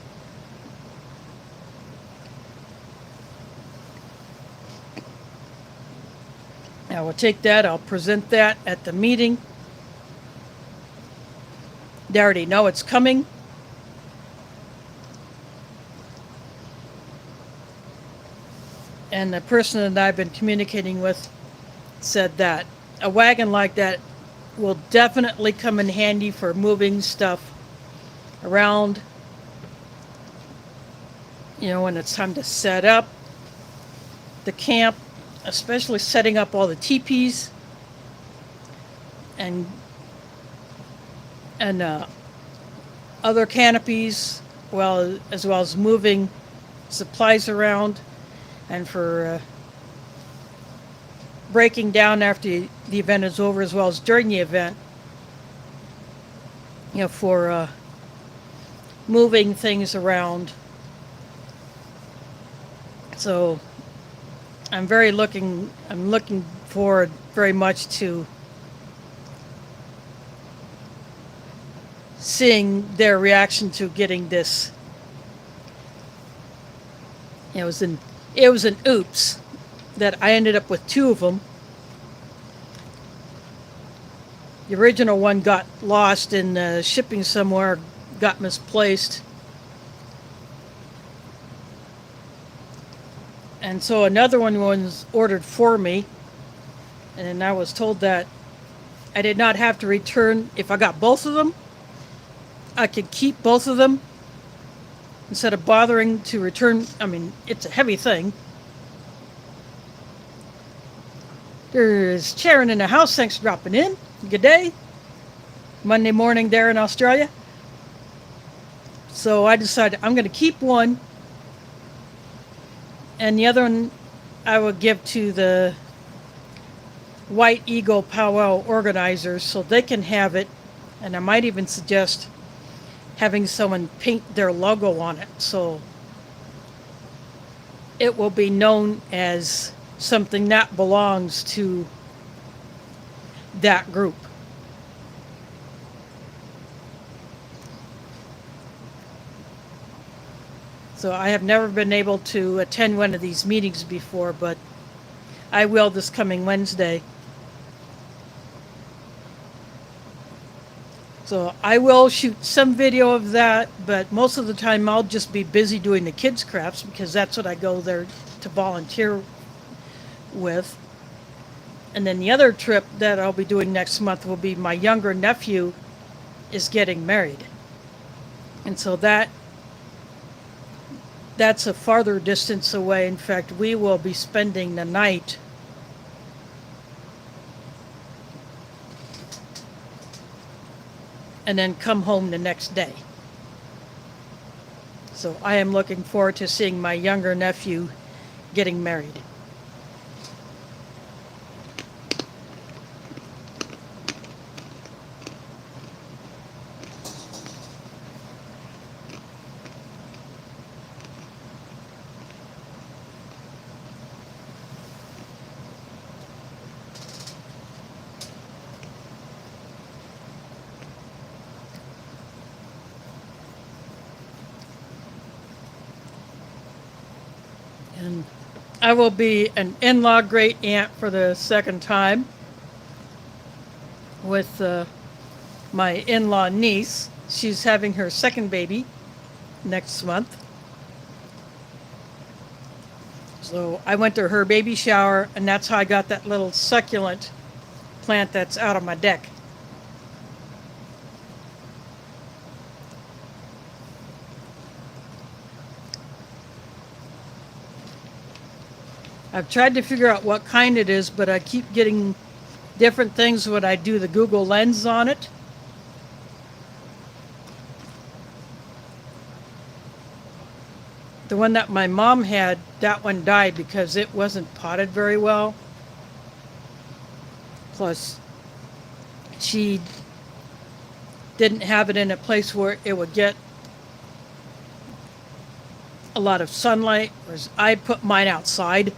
Speaker 1: I will take that, I'll present that at the meeting. They already know it's coming. And the person that I've been communicating with said that a wagon like that will definitely come in handy for moving stuff around, when it's time to set up the camp, especially setting up all the teepees and other canopies, as well as moving supplies around, and for breaking down after the event is over, as well as during the event, for moving things around. So I'm looking forward very much to seeing their reaction to getting this. It was an oops that I ended up with 2 of them. The original one got lost in shipping somewhere, got misplaced. And so another one was ordered for me. And I was told that I did not have to return. If I got both of them, I could keep both of them instead of bothering to return. I mean, it's a heavy thing. There's Sharon in the house. Thanks for dropping in. Good day. Monday morning there in Australia. So I decided I'm going to keep one, and the other one I will give to the White Eagle powwow organizers so they can have it. And I might even suggest having someone paint their logo on it so it will be known as something that belongs to that group. So I have never been able to attend one of these meetings before, but I will this coming Wednesday. So I will shoot some video of that, but most of the time I'll just be busy doing the kids' crafts because that's what I go there to volunteer with. And then the other trip that I'll be doing next month will be my younger nephew is getting married. And so that's a farther distance away. In fact, we will be spending the night and then come home the next day. So I am looking forward to seeing my younger nephew getting married. And I will be an in-law great aunt for the second time with my in-law niece. She's having her second baby next month. So I went to her baby shower, and that's how I got that little succulent plant that's out on my deck. I've tried to figure out what kind it is, but I keep getting different things when I do the Google Lens on it. The one that my mom had, that one died because it wasn't potted very well. Plus, she didn't have it in a place where it would get a lot of sunlight, whereas I put mine outside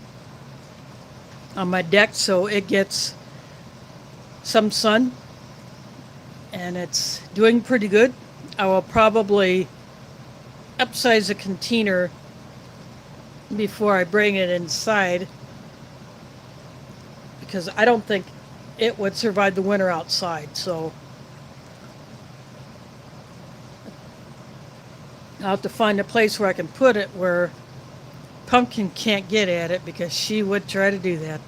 Speaker 1: on my deck so it gets some sun, and it's doing pretty good. I will probably upsize the container before I bring it inside because I don't think it would survive the winter outside. So I'll have to find a place where I can put it where Pumpkin can't get at it because she would try to do that.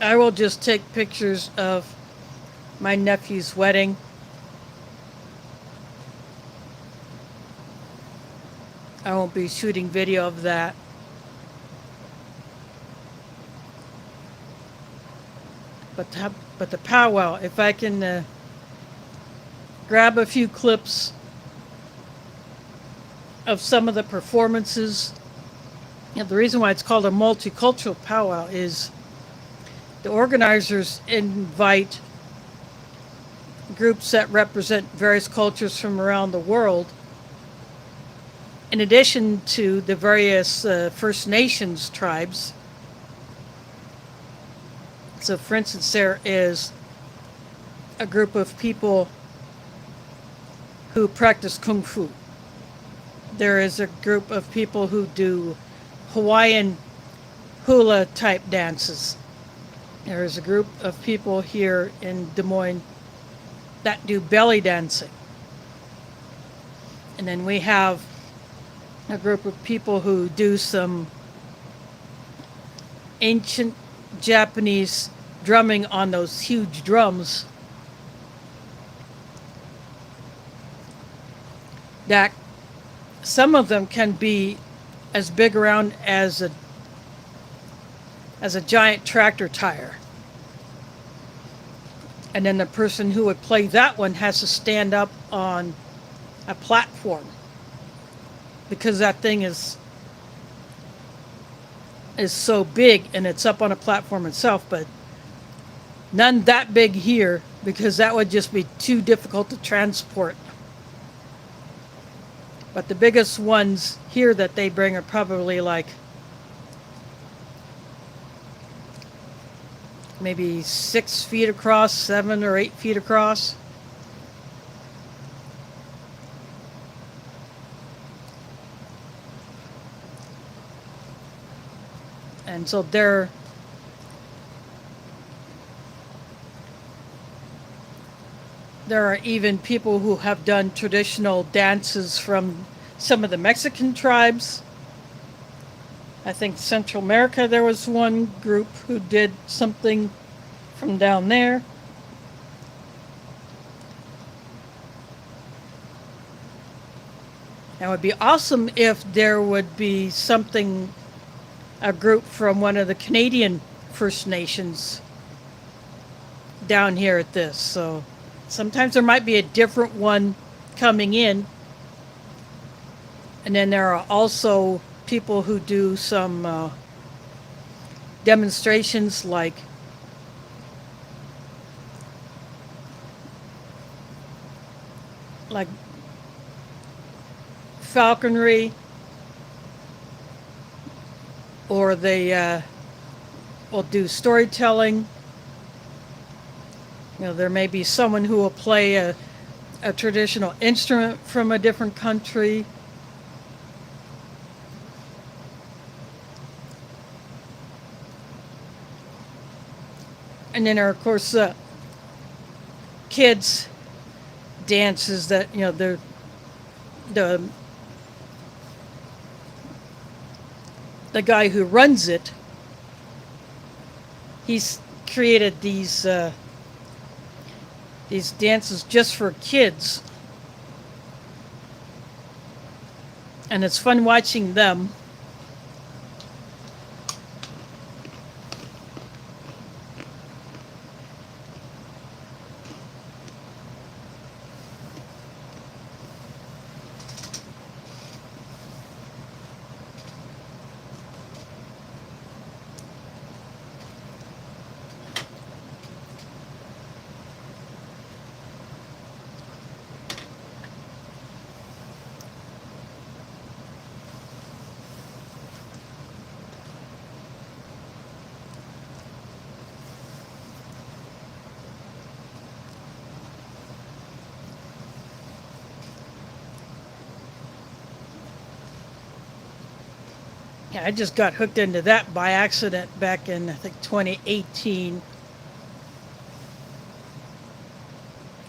Speaker 1: I will just take pictures of my nephew's wedding. I won't be shooting video of that. But the powwow, if I can grab a few clips of some of the performances. The reason why it's called a multicultural powwow is The organizers invite groups that represent various cultures from around the world, in addition to the various First Nations tribes. So, for instance, there is a group of people who practice Kung Fu. There is a group of people who do Hawaiian hula type dances. There is a group of people here in Des Moines that do belly dancing. And then we have a group of people who do some ancient Japanese drumming on those huge drums that some of them can be as big around as a giant tractor tire. And then the person who would play that one has to stand up on a platform because that thing is so big and it's up on a platform itself, but none that big here because that would just be too difficult to transport. But the biggest ones here that they bring are probably like maybe 6 feet across, 7 or 8 feet across. And so there are even people who have done traditional dances from some of the Mexican tribes. I think Central America, there was one group who did something from down there. It would be awesome if there would be a group from one of the Canadian First Nations down here at this. So sometimes there might be a different one coming in. And then there are also people who do some demonstrations like falconry, or they will do storytelling. You know, there may be someone who will play a traditional instrument from a different country. And then there are, of course, kids' dances that, you know, the guy who runs it, he's created these dances just for kids. And it's fun watching them. Yeah, I just got hooked into that by accident back in, I think, 2018.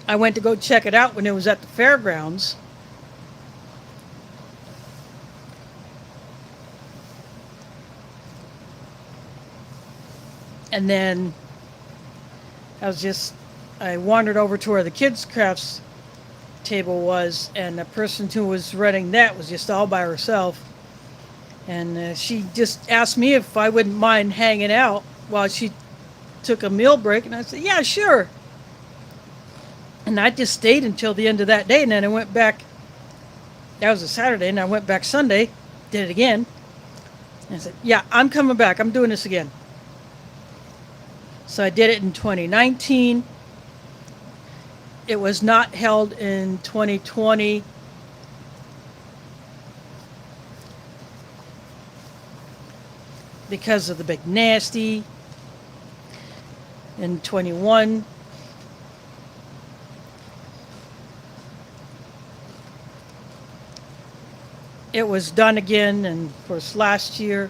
Speaker 1: I went to go check it out when it was at the fairgrounds. And then I wandered over to where the kids' crafts table was, and the person who was running that was just all by herself. And she just asked me if I wouldn't mind hanging out while she took a meal break. And I said, yeah, sure. And I just stayed until the end of that day. And then I went back. That was a Saturday. And I went back Sunday, did it again. And I said, yeah, I'm coming back. I'm doing this again. So I did it in 2019. It was not held in 2020 because of the big nasty. In 21, it was done again, and of course last year.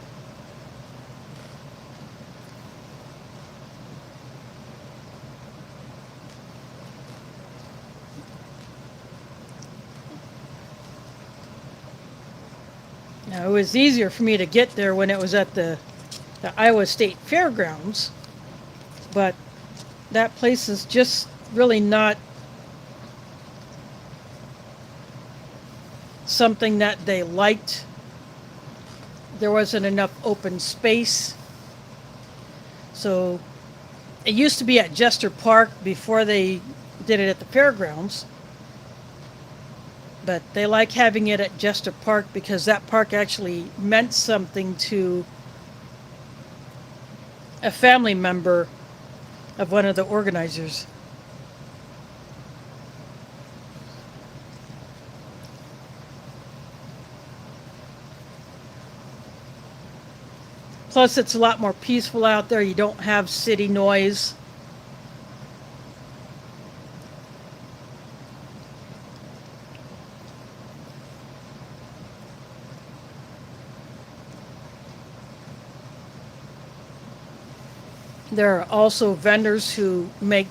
Speaker 1: Now, it was easier for me to get there when it was at the Iowa State Fairgrounds, but that place is just really not something that they liked. There wasn't enough open space. So it used to be at Jester Park before they did it at the fairgrounds. But they like having it at Jester Park because that park actually meant something to a family member of one of the organizers. Plus, it's a lot more peaceful out there. You don't have city noise. There are also vendors who make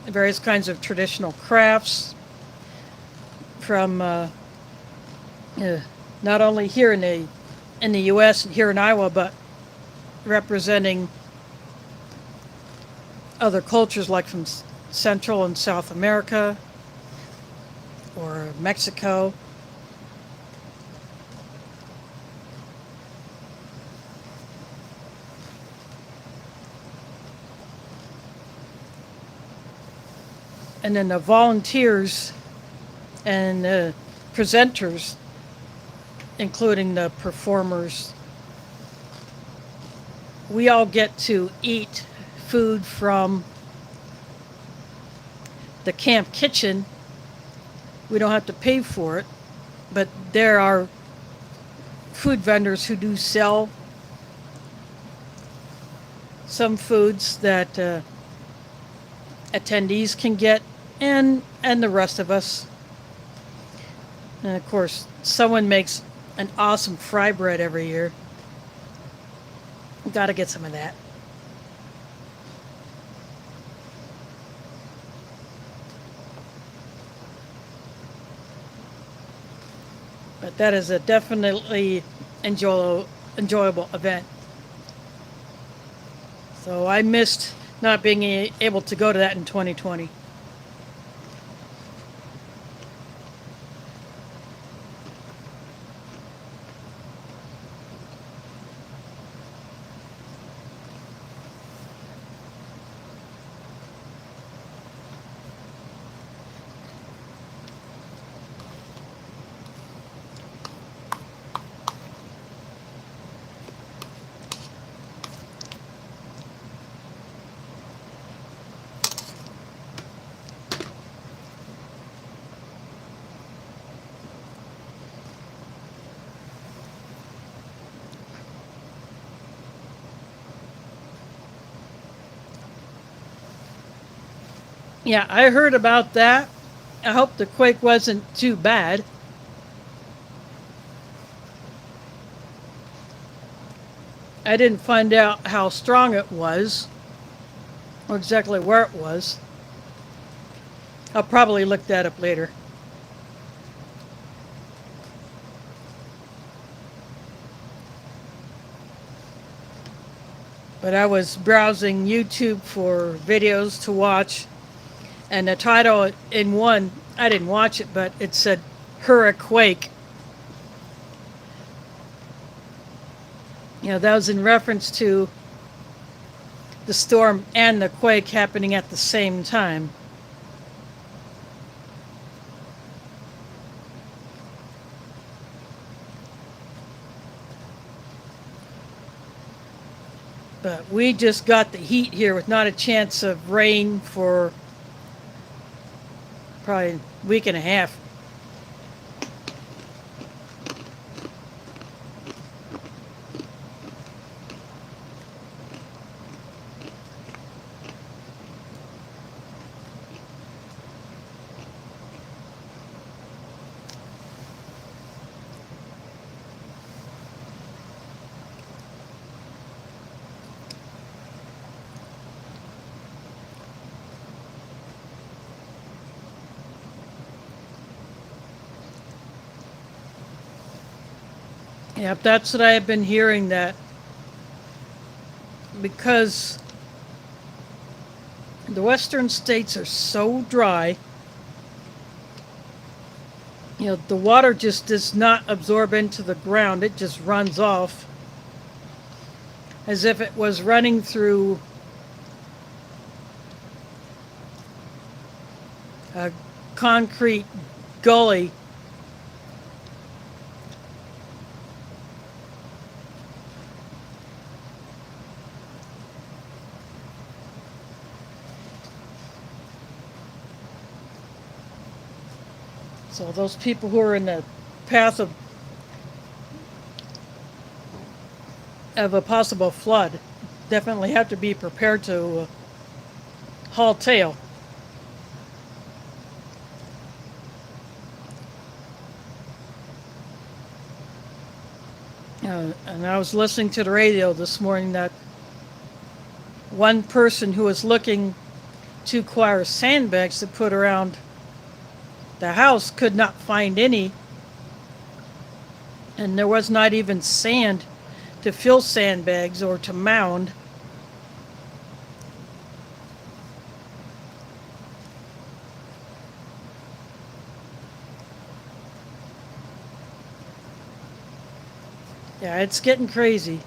Speaker 1: various kinds of traditional crafts from not only here in the U.S. and here in Iowa, but representing other cultures like from Central and South America or Mexico. And then the volunteers and the presenters, including the performers, we all get to eat food from the camp kitchen. We don't have to pay for it, but there are food vendors who do sell some foods that attendees can get, and the rest of us. And of course, someone makes an awesome fry bread every year. Got to get some of that. But that is a definitely enjoyable event. So I missed not being able to go to that in 2020. Yeah, I heard about that. I hope the quake wasn't too bad. I didn't find out how strong it was or exactly where it was. I'll probably look that up later. But I was browsing YouTube for videos to watch, and the title in one, I didn't watch it, but it said Hurricane. You know, that was in reference to the storm and the quake happening at the same time. But But we just got the heat here with not a chance of rain for probably a week and a half. Yep, that's what I have been hearing, that because the western states are so dry, the water just does not absorb into the ground. It just runs off as if it was running through a concrete gully. So those people who are in the path of a possible flood definitely have to be prepared to haul tail. And I was listening to the radio this morning that one person who was looking to acquire sandbags to put around the house could not find any, and there was not even sand to fill sandbags or to mound. Yeah, it's getting crazy.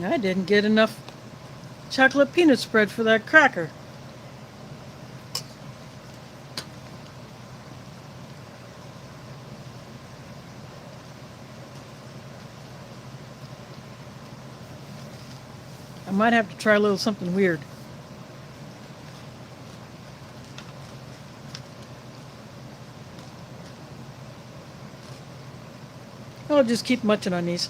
Speaker 1: I didn't get enough chocolate peanut spread for that cracker. I might have to try a little something weird. I'll just keep munching on these.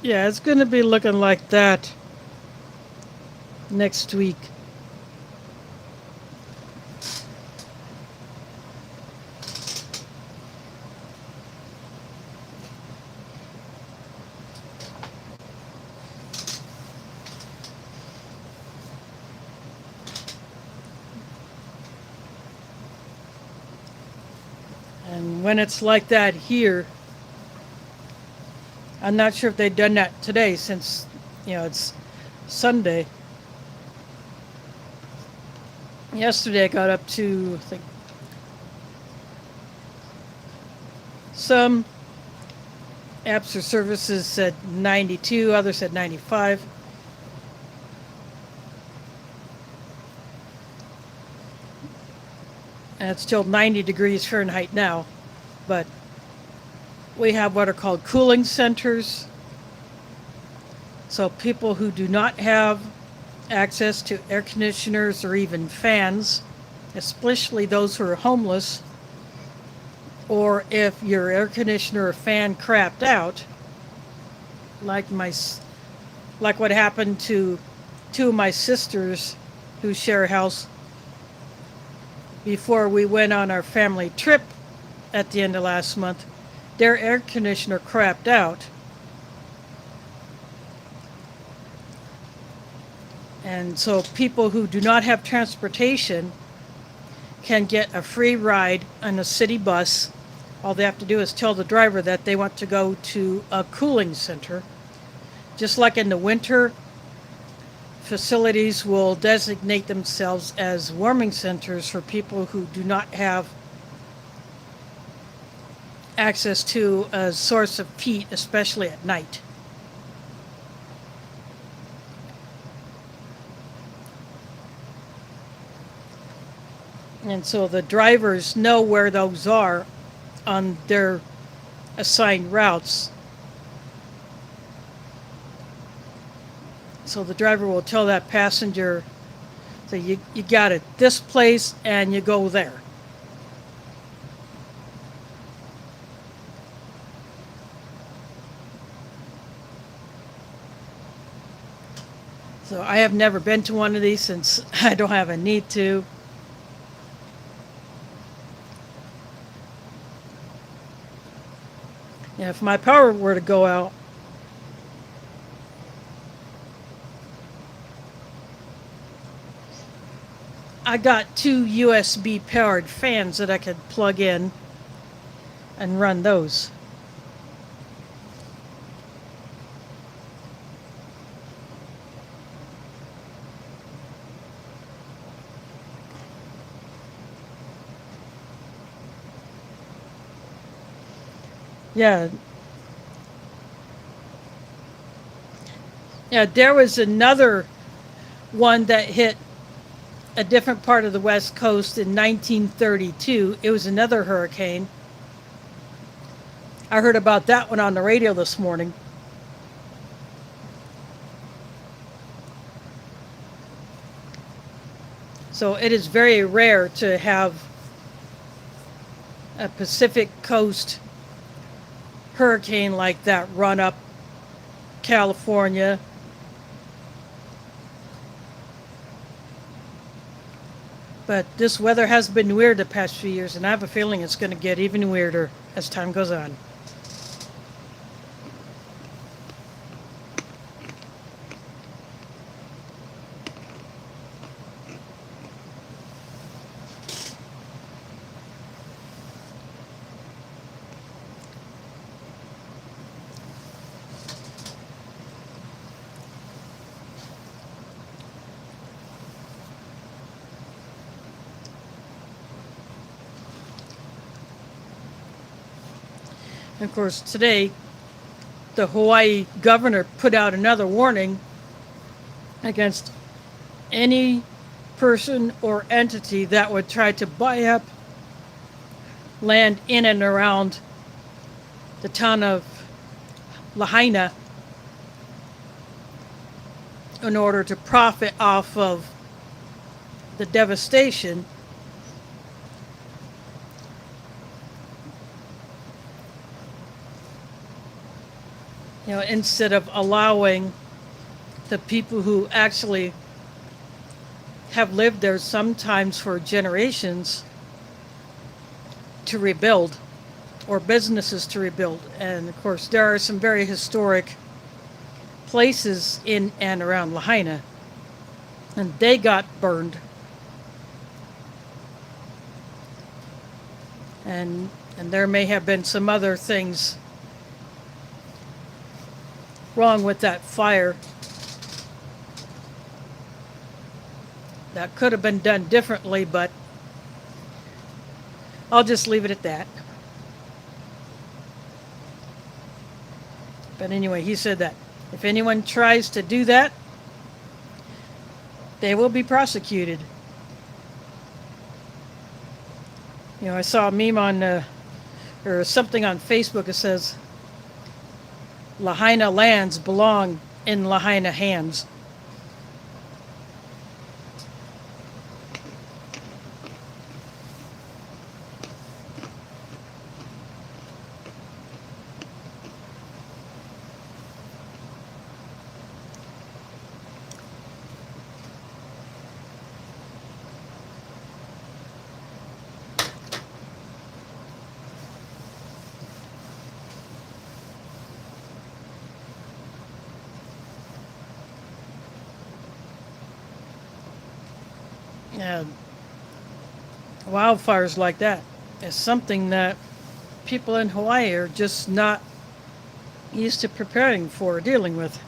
Speaker 1: Yeah, it's going to be looking like that next week. And when it's like that here, I'm not sure if they've done that today since, it's Sunday. Yesterday I got up to, I think, some apps or services said 92, others said 95. And it's still 90 degrees Fahrenheit now, but we have what are called cooling centers. So people who do not have access to air conditioners or even fans, especially those who are homeless, or if your air conditioner or fan crapped out, like what happened to two of my sisters who share a house before we went on our family trip at the end of last month. Their air conditioner crapped out. And so people who do not have transportation can get a free ride on a city bus. All they have to do is tell the driver that they want to go to a cooling center. Just like in the winter, facilities will designate themselves as warming centers for people who do not have access to a source of heat, especially at night. And so the drivers know where those are on their assigned routes. So the driver will tell that passenger, so you got it this place and you go there. So I have never been to one of these since I don't have a need to. And if my power were to go out, I got 2 USB powered fans that I could plug in and run those. Yeah. Yeah, there was another one that hit a different part of the West Coast in 1932. It was another hurricane. I heard about that one on the radio this morning. So it is very rare to have a Pacific Coast hurricane like that run up California. But this weather has been weird the past few years, and I have a feeling it's going to get even weirder as time goes on. And of course, today, the Hawaii governor put out another warning against any person or entity that would try to buy up land in and around the town of Lahaina in order to profit off of the devastation. You know, instead of allowing the people who actually have lived there sometimes for generations to rebuild, or businesses to rebuild. And of course, there are some very historic places in and around Lahaina, and they got burned. And there may have been some other things wrong with that fire that could have been done differently, but I'll just leave it at that. But anyway, he said that if anyone tries to do that, they will be prosecuted. You know, I saw a meme on, or something on Facebook that says, Lahaina lands belong in Lahaina hands. Wildfires like that is something that people in Hawaii are just not used to preparing for or dealing with.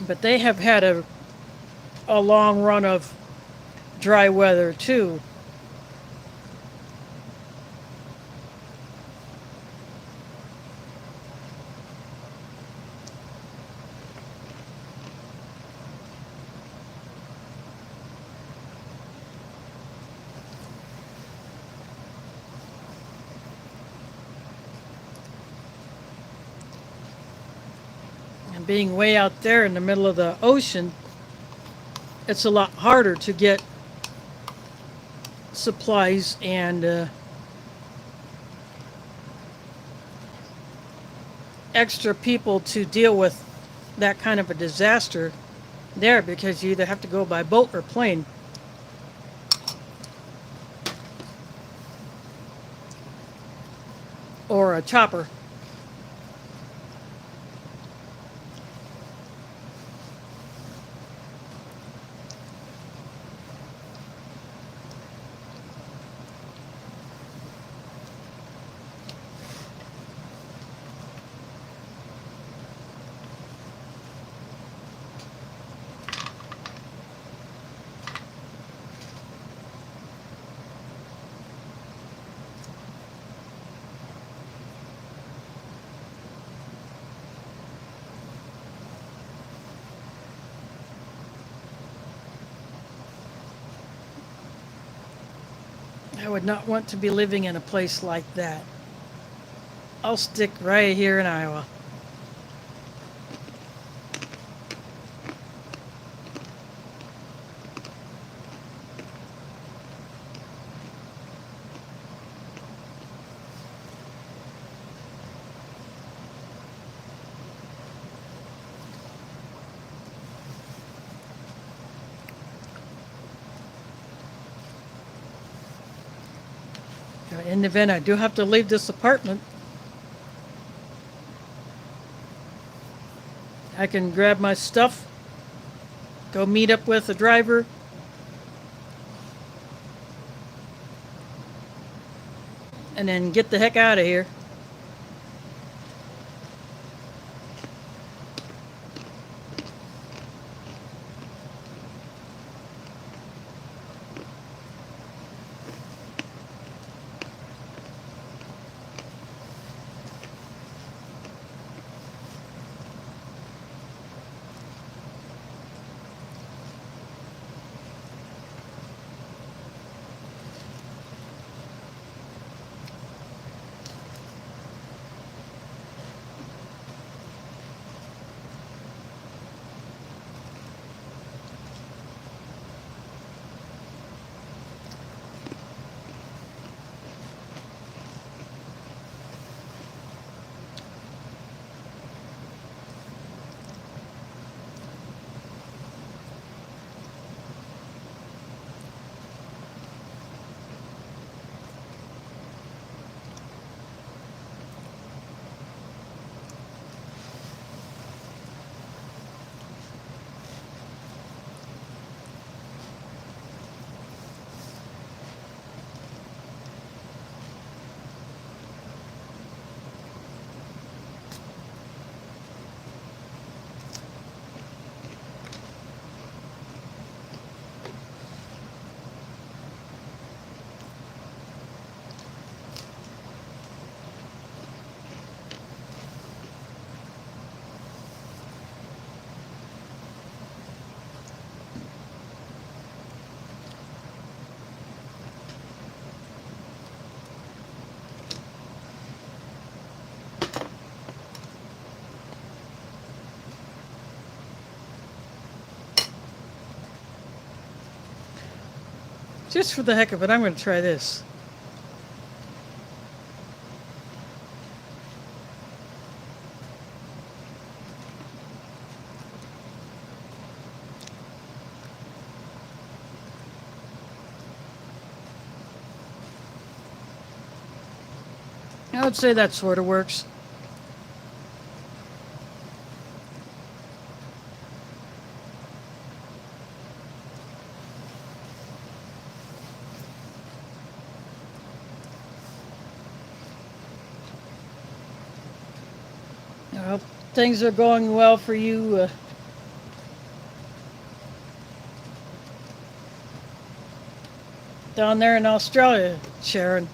Speaker 1: But they have had a long run of dry weather too. Being way out there in the middle of the ocean, it's a lot harder to get supplies and extra people to deal with that kind of a disaster there, because you either have to go by boat or plane. Or a chopper. I would not want to be living in a place like that. I'll stick right here in Iowa. In the event I do have to leave this apartment, I can grab my stuff, go meet up with the driver, and then get the heck out of here. Just for the heck of it, I'm going to try this. I would say that sort of works. I hope things are going well for you. Down there in Australia, Sharon.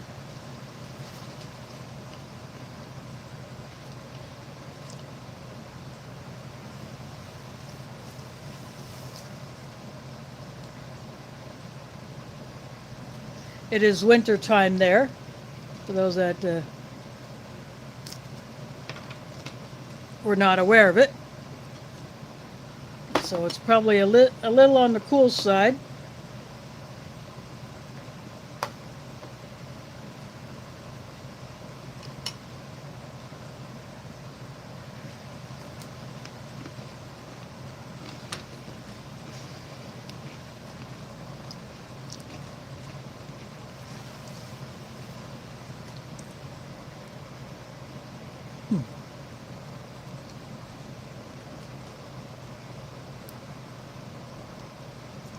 Speaker 1: It is winter time there, for those that were not aware of it. So it's probably a little on the cool side.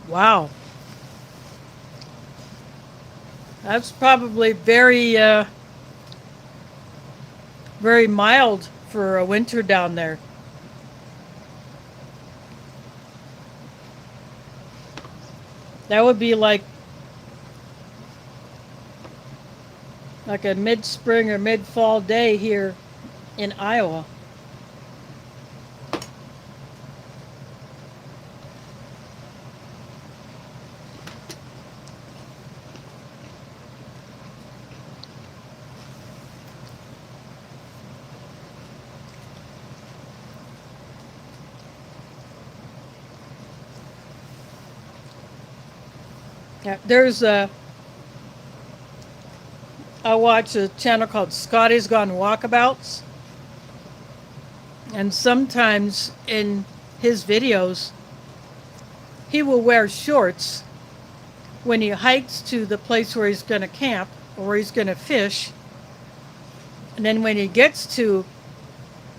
Speaker 1: Wow. That's probably very mild for a winter down there. That would be like a mid-spring or mid-fall day here in Iowa. Yeah, I watch a channel called Scotty's Gone Walkabouts, and sometimes in his videos, he will wear shorts when he hikes to the place where he's going to camp or where he's going to fish, and then when he gets to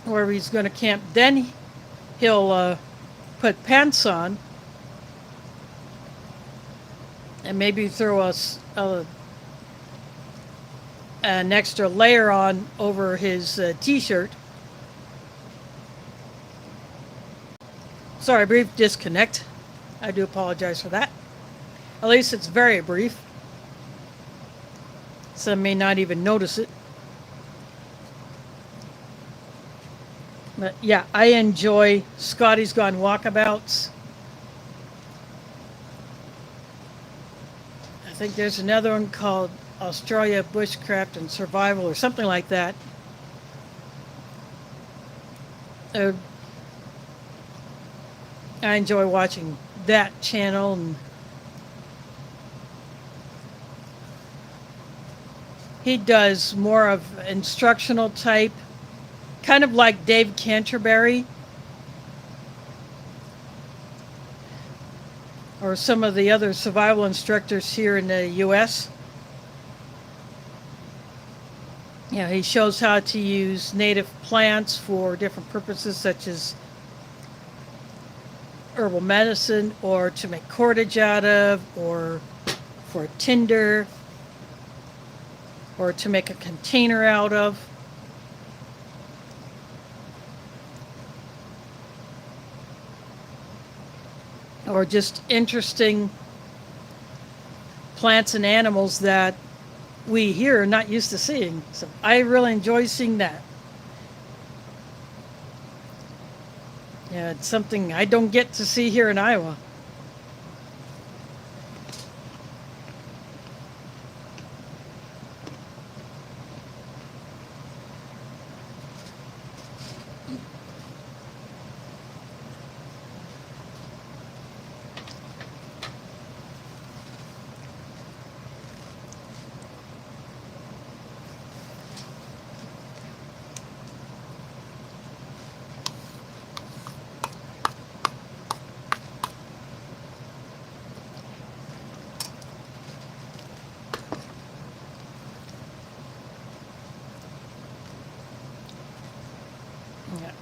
Speaker 1: where he's going to camp, then he'll put pants on and maybe throw an extra layer on over his t-shirt. Sorry, brief disconnect. I do apologize for that. At least it's very brief. Some may not even notice it. But yeah, I enjoy Scotty's Gone Walkabouts. I think there's another one called Australia Bushcraft and Survival or something like that. I enjoy watching that channel, and he does more of instructional type, kind of like Dave Canterbury or some of the other survival instructors here in the U.S. Yeah, he shows how to use native plants for different purposes, such as herbal medicine, or to make cordage out of, or for tinder, or to make a container out of. Or just interesting plants and animals that we here are not used to seeing. So I really enjoy seeing that. Yeah, it's something I don't get to see here in Iowa.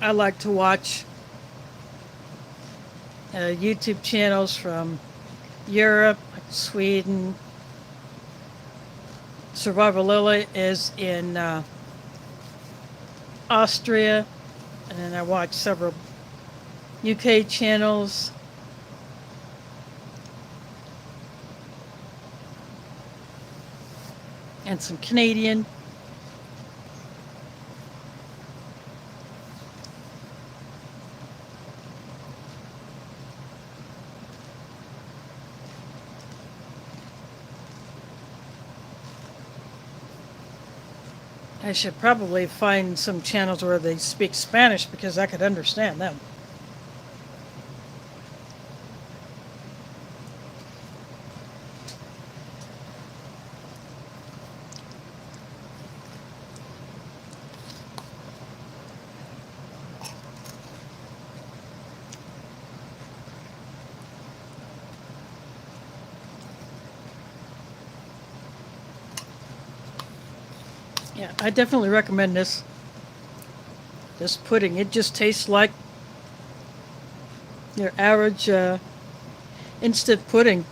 Speaker 1: I like to watch YouTube channels from Europe, Sweden. Survival Lily is in Austria, and then I watch several UK channels. And some Canadian. I should probably find some channels where they speak Spanish because I could understand them. Yeah, I definitely recommend this pudding. It just tastes like your average instant pudding.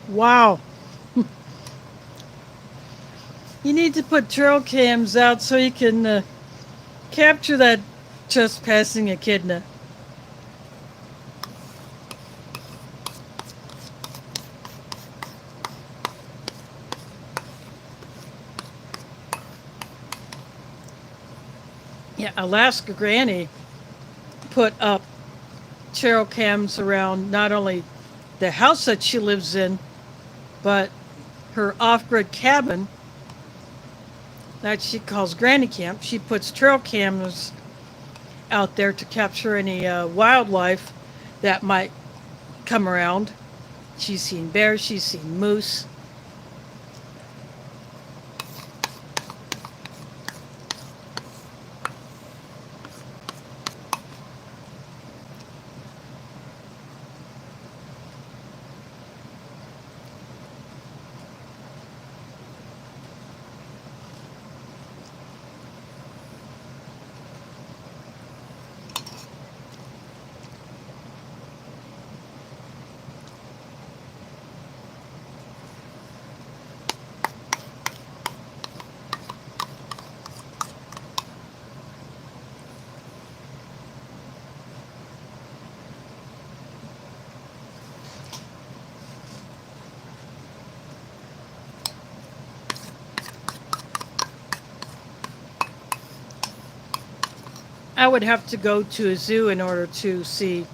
Speaker 1: Wow. You need to put trail cams out so you can capture that trespassing echidna. Yeah, Alaska Granny put up trail cams around not only the house that she lives in, but her off-grid cabin that she calls Granny Camp. She puts trail cameras out there to capture any wildlife that might come around. She's seen bears, she's seen moose. I would have to go to a zoo in order to see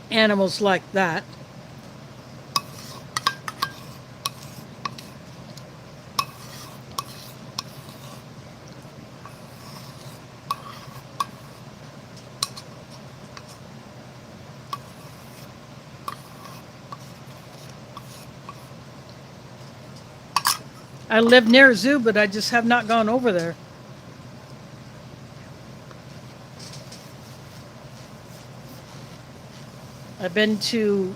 Speaker 1: animals like that. I live near a zoo, but I just have not gone over there. I've been to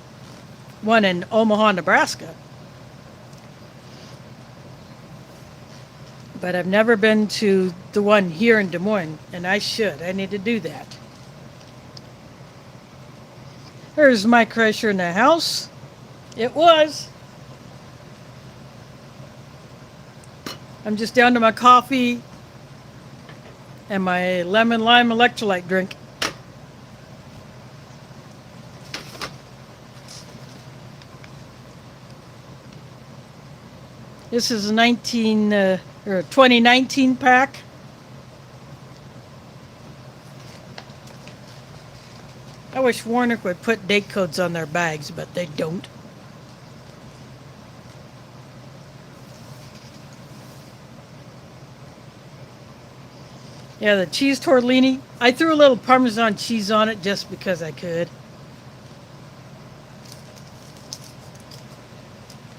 Speaker 1: one in Omaha, Nebraska, but I've never been to the one here in Des Moines, and I should. I need to do that. There's my crusher in the house. It was. I'm just down to my coffee and my lemon lime electrolyte drink. This is a 2019 pack. I wish Warnock would put date codes on their bags, but they don't. Yeah, the cheese tortellini. I threw a little Parmesan cheese on it just because I could.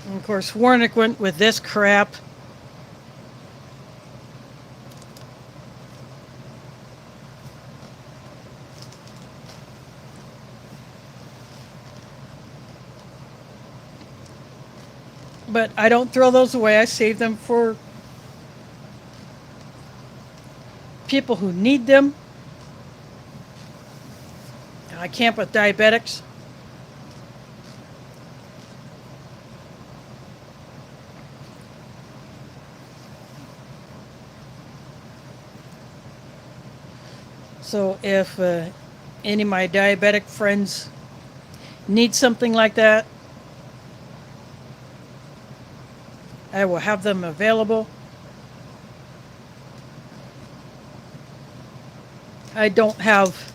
Speaker 1: And of course, Warnick went with this crap. But I don't throw those away. I save them for people who need them. I camp with diabetics. So if any of my diabetic friends need something like that, I will have them available. I don't have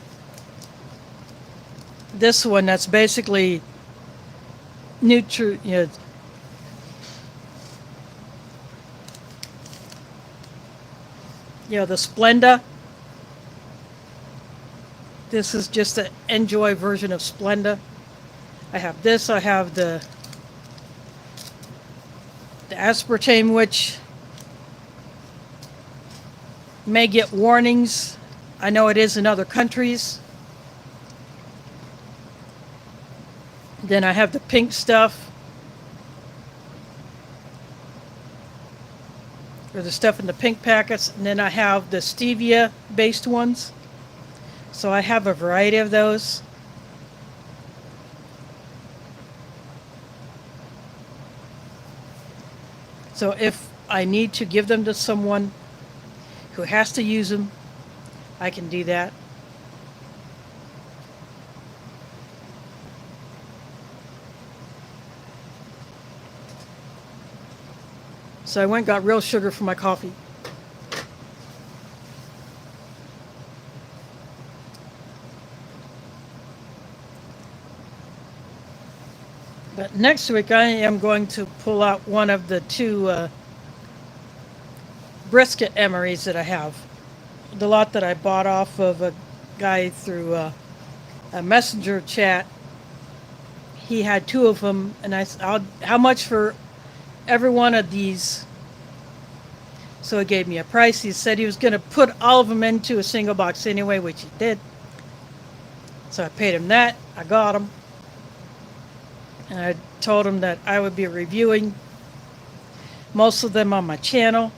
Speaker 1: this one that's basically the Splenda. This is just an Enjoy version of Splenda. I have this. I have the aspartame, which may get warnings. I know it is in other countries. Then I have the pink stuff, or the stuff in the pink packets, and then I have the stevia based ones. So I have a variety of those. So if I need to give them to someone who has to use them, I can do that. So I went and got real sugar for my coffee. But next week I am going to pull out one of the two brisket MREs that I have. The lot that I bought off of a guy through a messenger chat. He had two of them, and I said, how much for every one of these? So he gave me a price. He said he was going to put all of them into a single box anyway, which he did. So I paid him that. I got them. And I told him that I would be reviewing most of them on my channel.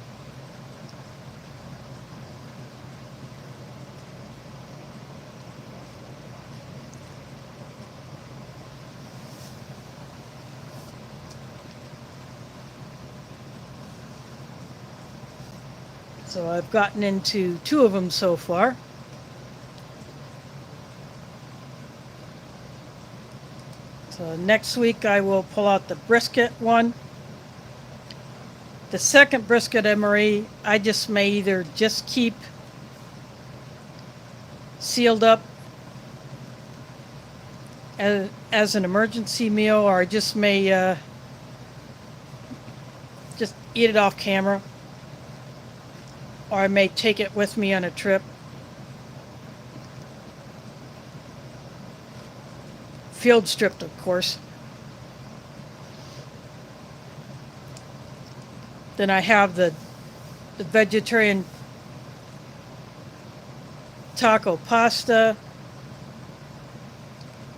Speaker 1: So I've gotten into two of them so far. So next week I will pull out the brisket one. The second brisket MRE, I just may either just keep sealed up as an emergency meal, or I just may just eat it off camera, or I may take it with me on a trip. Field stripped, of course. Then I have the vegetarian taco pasta,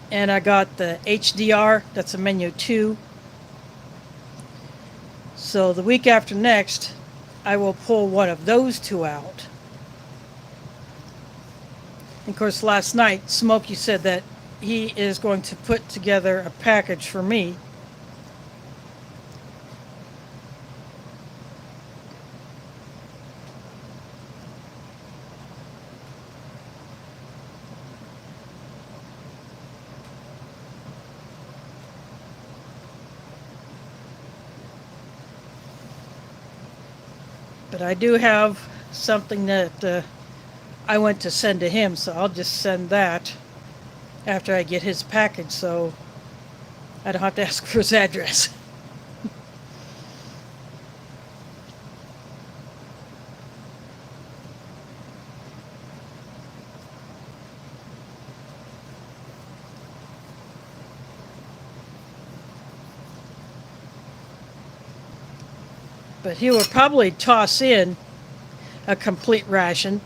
Speaker 1: and I got the HDR, that's a menu 2. So the week after next, I will pull one of those two out. And of course, last night, Smokey said that he is going to put together a package for me. But I do have something that I went to send to him, so I'll just send that after I get his package, so I don't have to ask for his address. But he would probably toss in a complete ration,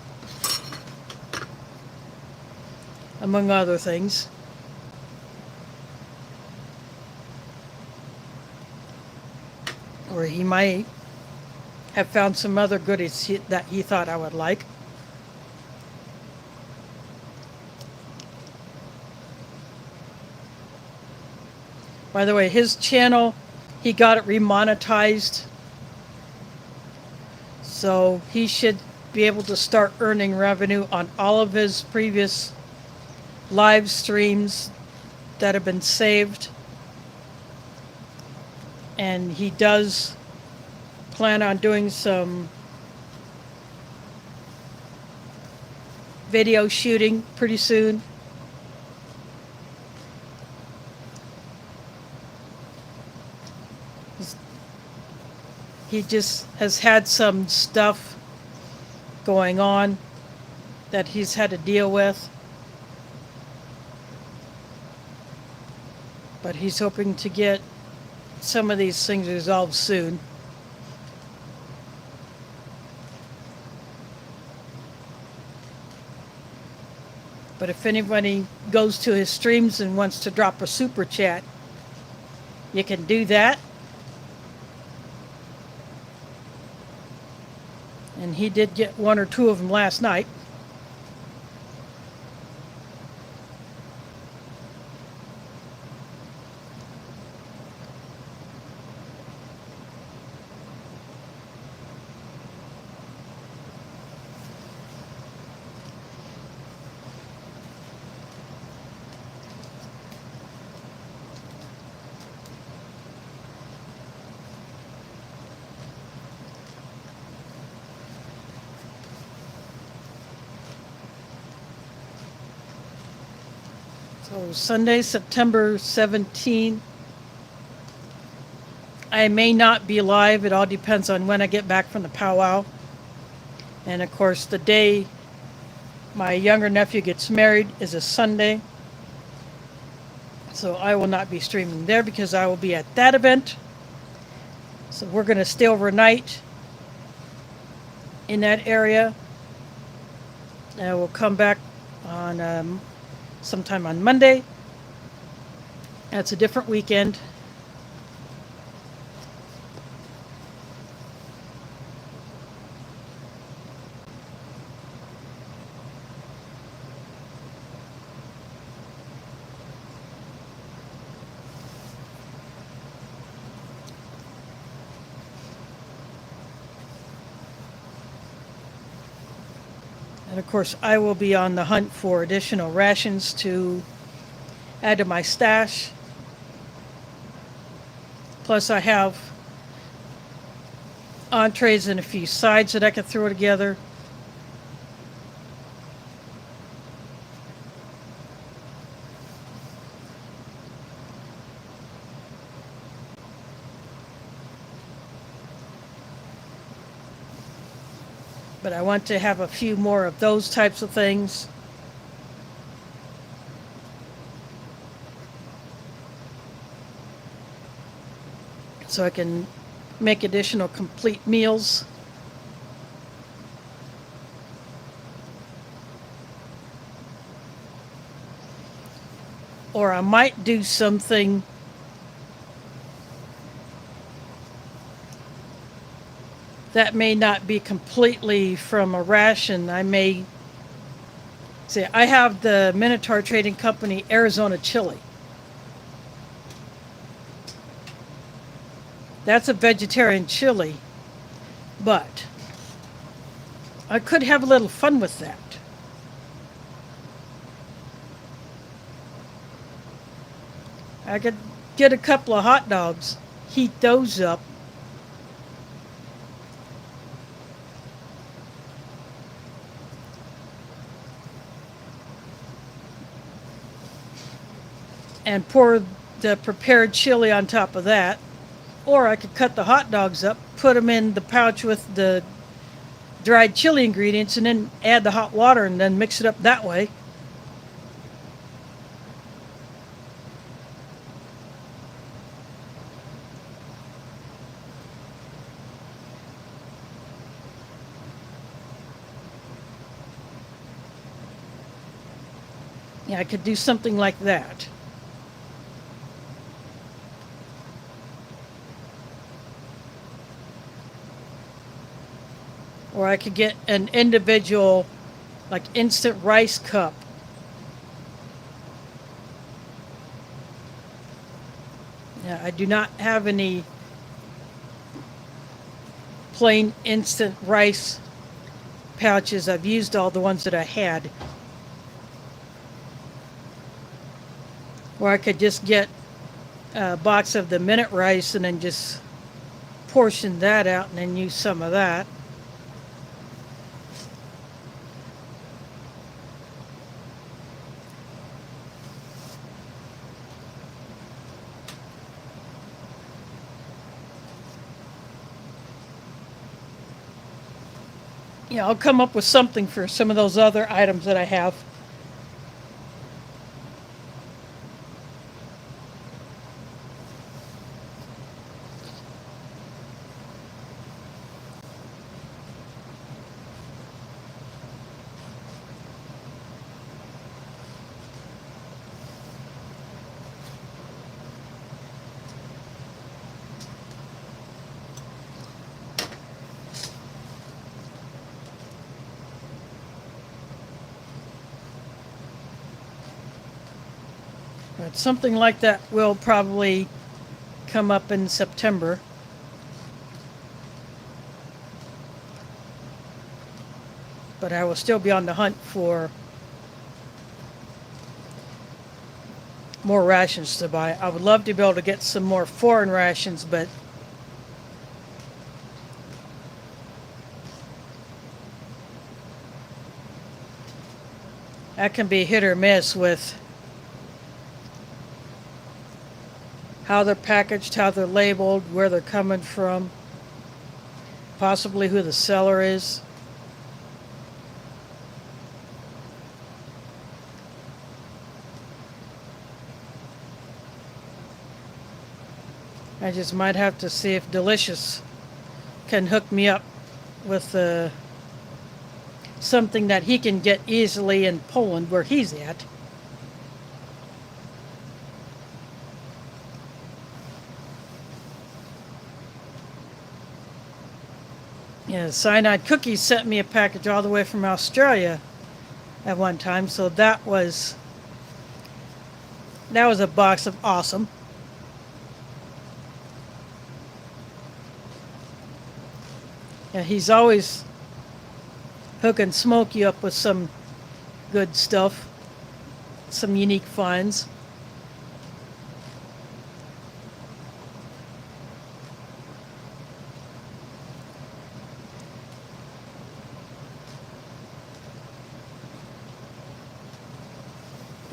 Speaker 1: among other things. Or he might have found some other goodies that he thought I would like. By the way, his channel, he got it remonetized. So he should be able to start earning revenue on all of his previous live streams that have been saved. And he does plan on doing some video shooting pretty soon. He just has had some stuff going on that he's had to deal with. But he's hoping to get some of these things resolved soon. But if anybody goes to his streams and wants to drop a super chat, you can do that. And he did get one or two of them last night. So Sunday, September 17th. I may not be live. It all depends on when I get back from the powwow. And of course, the day my younger nephew gets married is a Sunday. So I will not be streaming there because I will be at that event. So we're going to stay overnight in that area. And we'll come back on sometime on Monday. That's a different weekend. And of course, I will be on the hunt for additional rations to add to my stash. Plus, I have entrees and a few sides that I can throw together. But I want to have a few more of those types of things. So I can make additional complete meals. Or I might do something that may not be completely from a ration. I may say, I have the Minotaur Trading Company Arizona chili. That's a vegetarian chili, but I could have a little fun with that. I could get a couple of hot dogs, heat those up, and pour the prepared chili on top of that. Or I could cut the hot dogs up, put them in the pouch with the dried chili ingredients, and then add the hot water and then mix it up that way. Yeah, I could do something like that. Or I could get an individual, like, instant rice cup. Yeah, I do not have any plain instant rice pouches. I've used all the ones that I had. Or I could just get a box of the minute rice and then just portion that out and then use some of that. Yeah, I'll come up with something for some of those other items that I have. But something like that will probably come up in September. But I will still be on the hunt for more rations to buy. I would love to be able to get some more foreign rations, but that can be hit or miss with how they're packaged, how they're labeled, where they're coming from, possibly who the seller is. I just might have to see if Delicious can hook me up with something that he can get easily in Poland, where he's at. Yeah, Cyanide Cookies sent me a package all the way from Australia at one time, so that was a box of awesome. Yeah, he's always hook and smoke you up with some good stuff, some unique finds.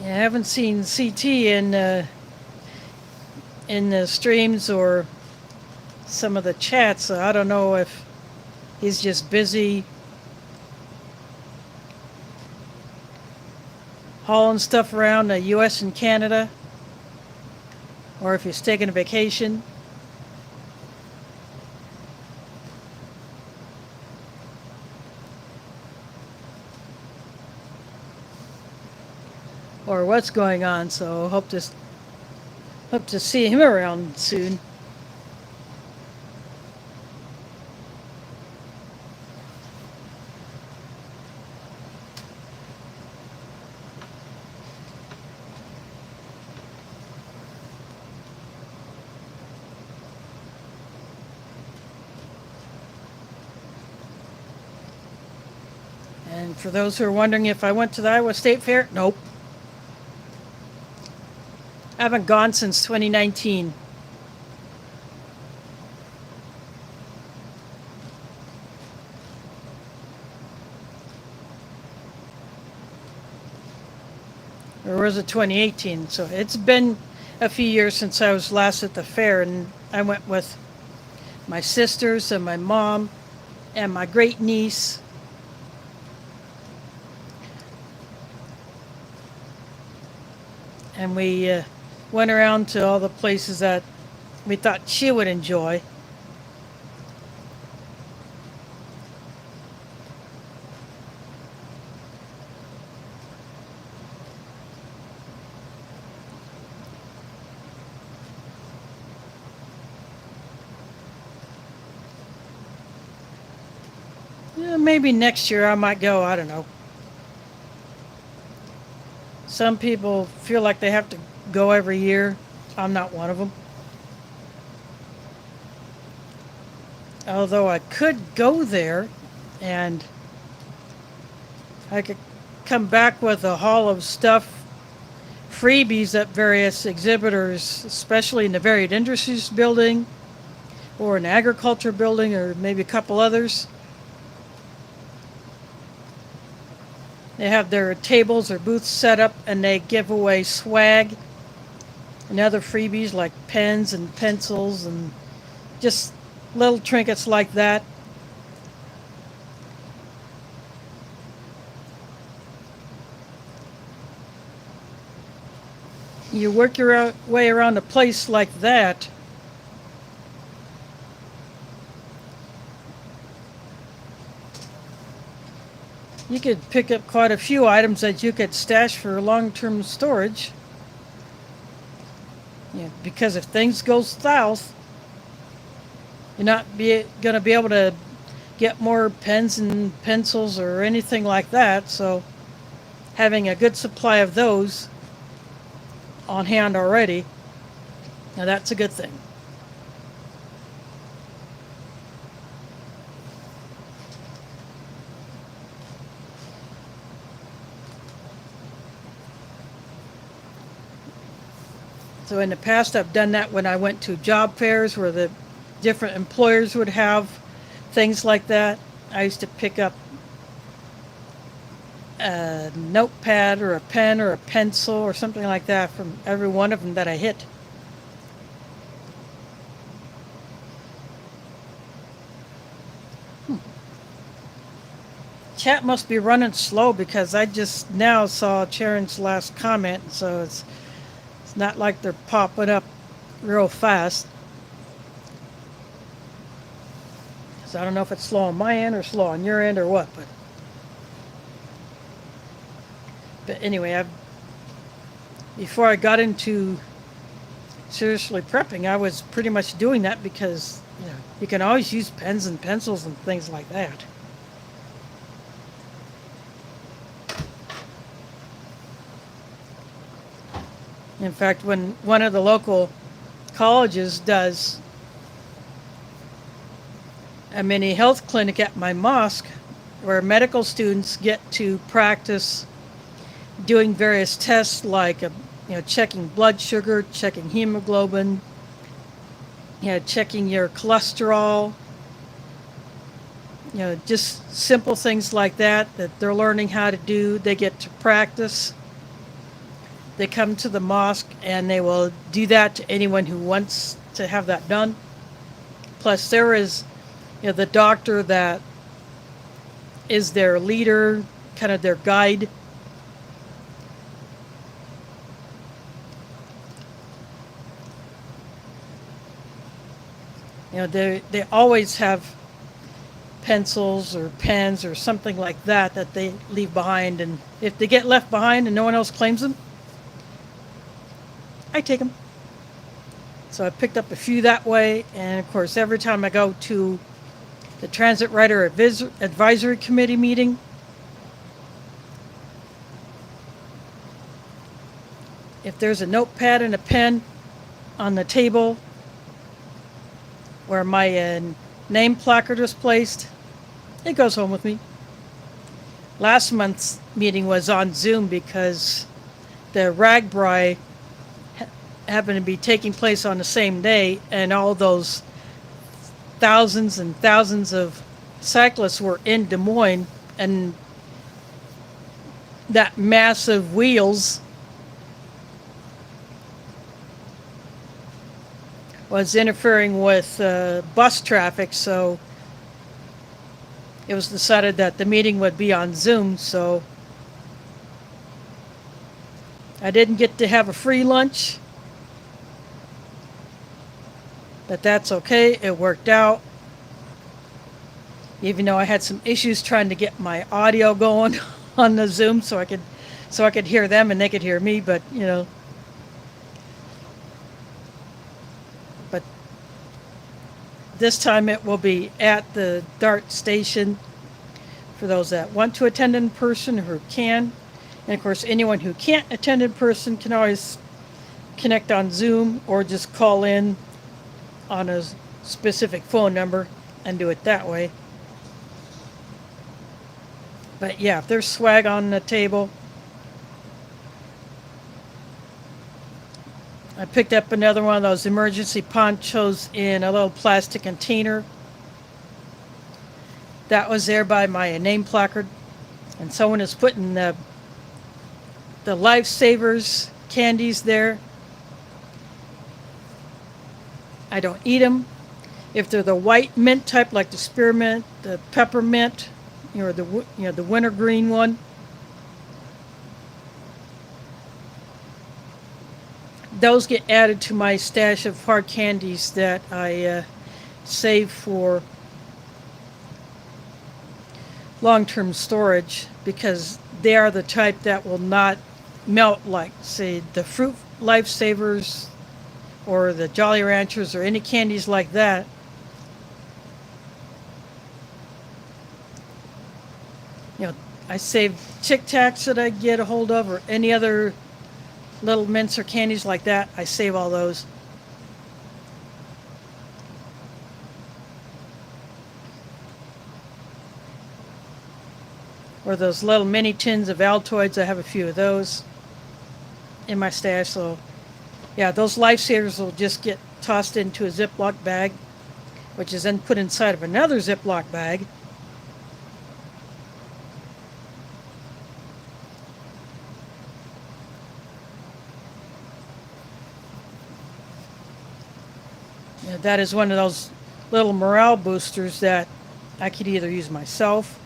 Speaker 1: Yeah, I haven't seen CT in the streams or some of the chats, so I don't know if he's just busy hauling stuff around the US and Canada, or if he's taking a vacation. Or what's going on, so hope to see him around soon. And for those who are wondering if I went to the Iowa State Fair, nope. I haven't gone since 2019. Or was it 2018? So it's been a few years since I was last at the fair, and I went with my sisters and my mom and my great niece. And we went around to all the places that we thought she would enjoy. maybe next year I might go, I don't know. Some people feel like they have to go every year. I'm not one of them. Although I could go there and I could come back with a haul of stuff, freebies that various exhibitors, especially in the Varied Industries building or an agriculture building or maybe a couple others. They have their tables or booths set up and they give away swag and other freebies like pens and pencils and just little trinkets like that. You work your way around a place like that, you could pick up quite a few items that you could stash for long-term storage. Yeah, because if things go south, you're not going to be able to get more pens and pencils or anything like that. So having a good supply of those on hand already, now that's a good thing. So in the past, I've done that when I went to job fairs where the different employers would have things like that. I used to pick up a notepad or a pen or a pencil or something like that from every one of them that I hit. Chat must be running slow because I just now saw Sharon's last comment, so it's not like they're popping up real fast. So I don't know if it's slow on my end or slow on your end or what, but anyway, before I got into seriously prepping, I was pretty much doing that because you can always use pens and pencils and things like that. In fact, when one of the local colleges does a mini health clinic at my mosque where medical students get to practice doing various tests like checking blood sugar, checking hemoglobin, checking your cholesterol, just simple things like that they're learning how to do. They get to practice. They come to the mosque and they will do that to anyone who wants to have that done. Plus there is the doctor that is their leader, kind of their guide. They always have pencils or pens or something like that they leave behind, and if they get left behind and no one else claims them, I take them. So I picked up a few that way, and of course every time I go to the Transit Rider Advisory Committee meeting, if there's a notepad and a pen on the table where my name placard was placed, it goes home with me. Last month's meeting was on Zoom because the RAGBRAI happened to be taking place on the same day, and all those thousands and thousands of cyclists were in Des Moines, and that massive wheels was interfering with bus traffic, so it was decided that the meeting would be on Zoom. So I didn't get to have a free lunch, but that's okay. It worked out. Even though I had some issues trying to get my audio going on the Zoom so I could hear them and they could hear me, but but this time it will be at the DART station for those that want to attend in person or who can. And of course, anyone who can't attend in person can always connect on Zoom or just call in on a specific phone number and do it that way. But yeah, if there's swag on the table. I picked up another one of those emergency ponchos in a little plastic container. That was there by my name placard. And someone is putting the Lifesavers candies there. I don't eat them. If they're the white mint type, like the spearmint, the peppermint, or the wintergreen one, those get added to my stash of hard candies that I save for long-term storage, because they are the type that will not melt like, say, the Fruit Lifesavers or the Jolly Ranchers or any candies like that. I save Tic Tacs that I get a hold of, or any other little mints or candies like that. I save all those. Or those little mini tins of Altoids, I have a few of those in my stash. So yeah, those Lifesavers will just get tossed into a Ziploc bag, which is then put inside of another Ziploc bag. That is one of those little morale boosters that I could either use myself,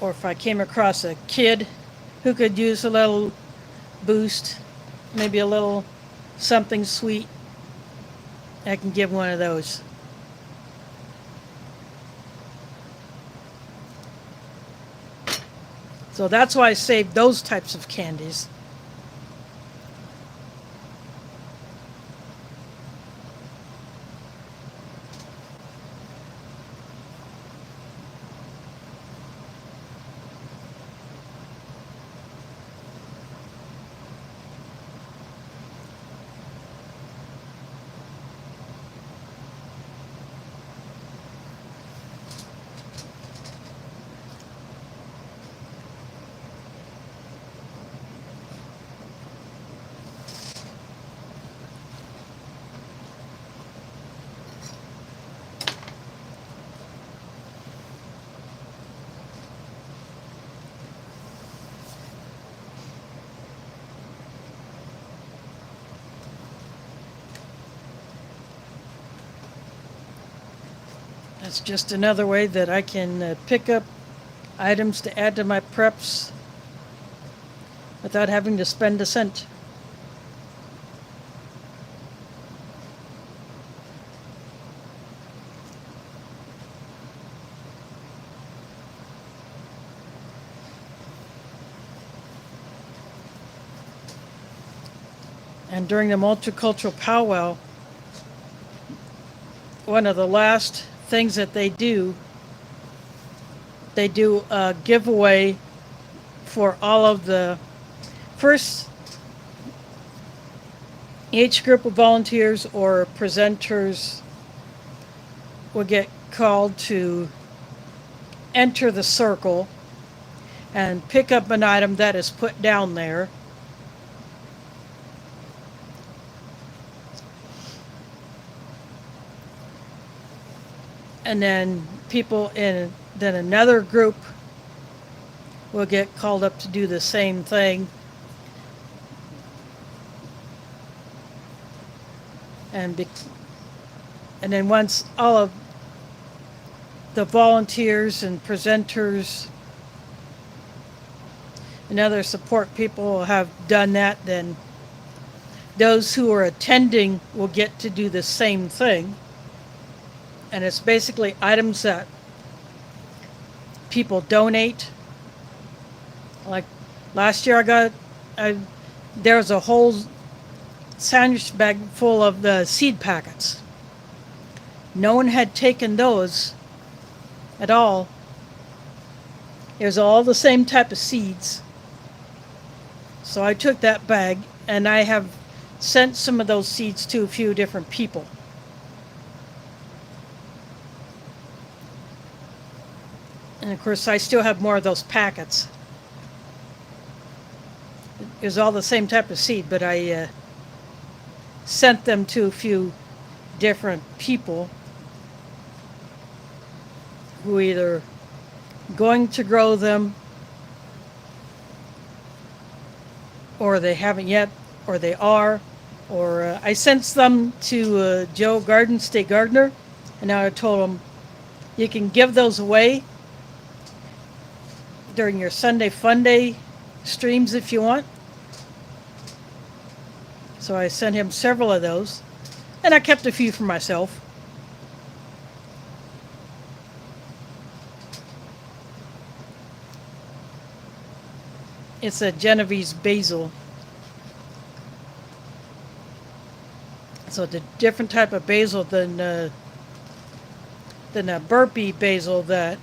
Speaker 1: or if I came across a kid who could use a little boost, maybe a little something sweet, I can give one of those. So that's why I save those types of candies. That's just another way that I can pick up items to add to my preps without having to spend a cent. And during the multicultural powwow, one of the last things that they do a giveaway for all of the first. Each group of volunteers or presenters will get called to enter the circle and pick up an item that is put down there. And then then another group will get called up to do the same thing. And then once all of the volunteers and presenters and other support people have done that, then those who are attending will get to do the same thing. And it's basically items that people donate. Like last year there was a whole sandwich bag full of the seed packets. No one had taken those, at all. It was all the same type of seeds. So I took that bag and I have sent some of those seeds to a few different people. And of course, I still have more of those packets. It was all the same type of seed, but I sent them to a few different people who either going to grow them or they haven't yet, or they are, or I sent some to Joe Garden State Gardener, and now I told him you can give those away during your Sunday Fun Day streams if you want. So I sent him several of those, and I kept a few for myself. It's a Genovese basil. So it's a different type of basil than a burpee basil that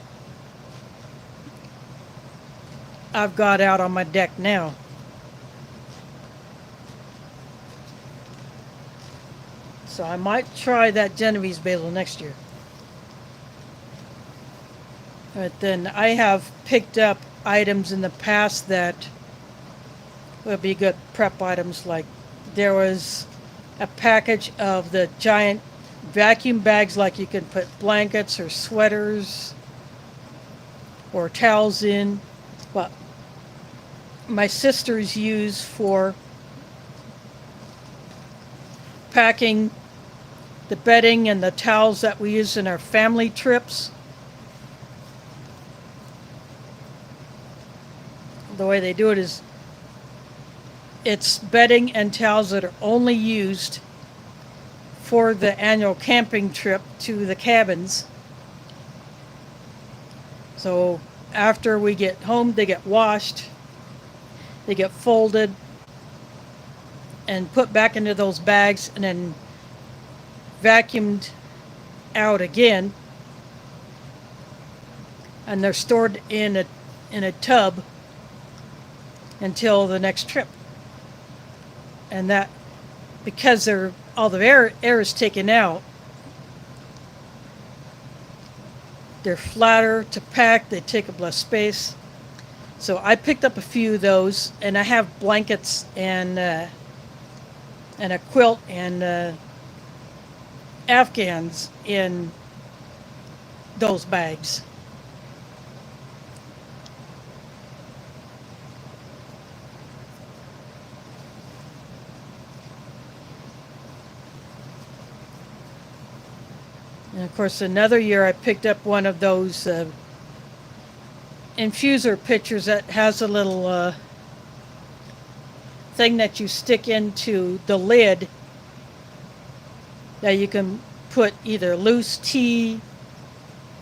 Speaker 1: I've got out on my deck now. So I might try that Genovese basil next year. But then I have picked up items in the past that would be good prep items. Like there was a package of the giant vacuum bags, like you can put blankets or sweaters or towels in. Well, my sisters use for packing the bedding and the towels that we use in our family trips. The way they do it is it's bedding and towels that are only used for the annual camping trip to the cabins. So after we get home, they get washed, they get folded and put back into those bags and then vacuumed out again, and they're stored in a tub until the next trip. And that, because all the air is taken out, they're flatter to pack, they take up less space. So I picked up a few of those, and I have blankets and a quilt and Afghans in those bags. And of course, another year I picked up one of those infuser pitchers that has a little thing that you stick into the lid that you can put either loose tea,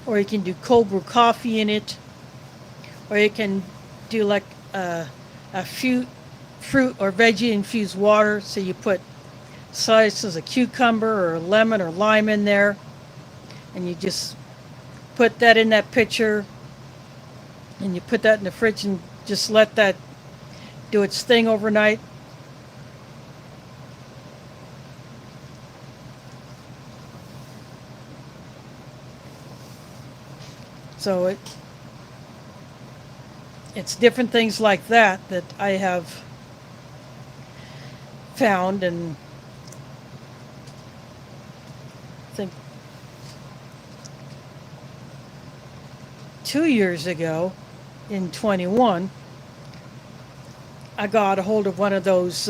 Speaker 1: or you can do cold brew coffee in it, or you can do like a fruit or veggie infused water. So you put slices of cucumber or lemon or lime in there, and you just put that in that pitcher, and you put that in the fridge and just let that do its thing overnight. So it's different things like that that I have found. And I think 2 years ago, in 21, I got a hold of one of those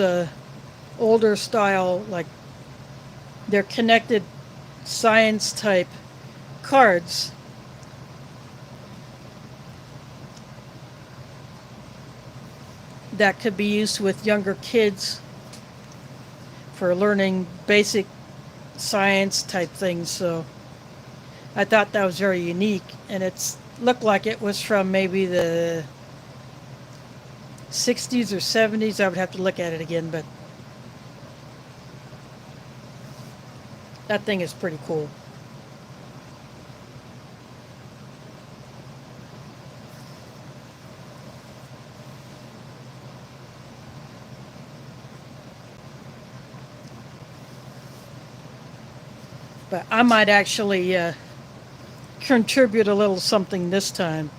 Speaker 1: older style, like they're connected science type cards. That could be used with younger kids for learning basic science type things. So I thought that was very unique, and it's looked like it was from maybe the 60s or 70s. I would have to look at it again, but that thing is pretty cool. But I might actually contribute a little something this time.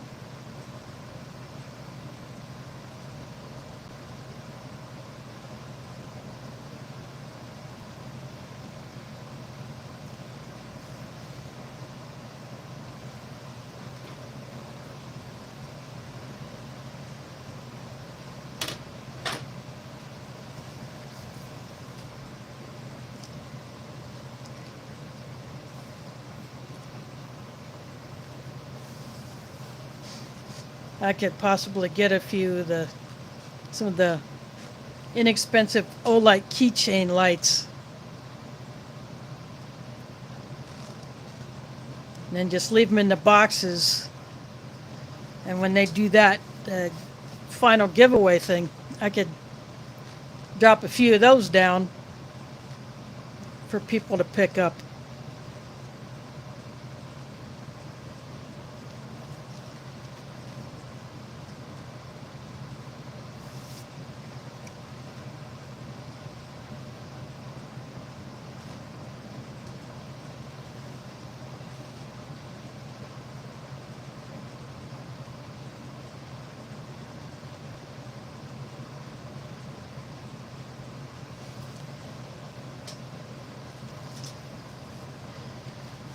Speaker 1: I could possibly get a few of some of the inexpensive Olight keychain lights. And then just leave them in the boxes. And when they do that final giveaway thing, I could drop a few of those down for people to pick up.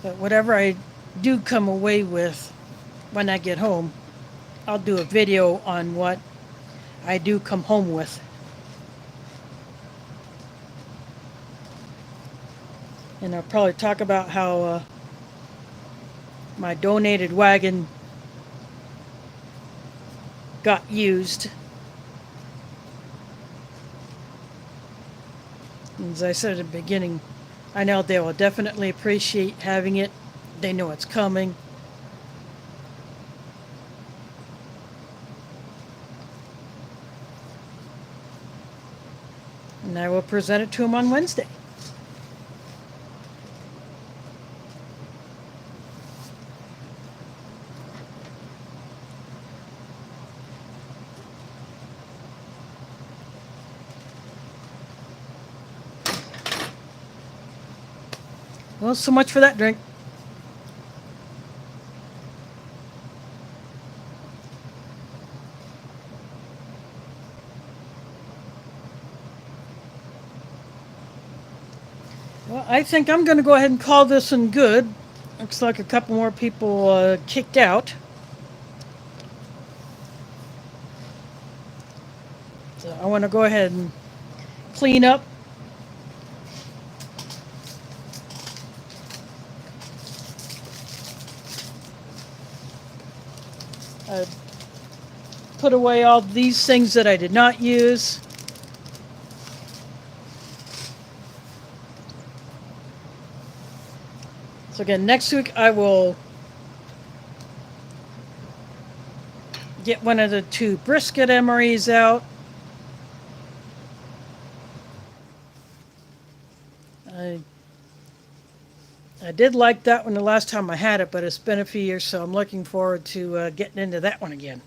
Speaker 1: But whatever I do come away with when I get home, I'll do a video on what I do come home with. And I'll probably talk about how my donated wagon got used. As I said at the beginning, I know they will definitely appreciate having it. They know it's coming. And I will present it to them on Wednesday. Well, so much for that drink. Well, I think I'm going to go ahead and call this one good. Looks like a couple more people kicked out. So I want to go ahead and clean up. Put away all these things that I did not use. So again, next week I will get one of the 2 brisket MREs out. I did like that one the last time I had it, but it's been a few years, so I'm looking forward to getting into that one again.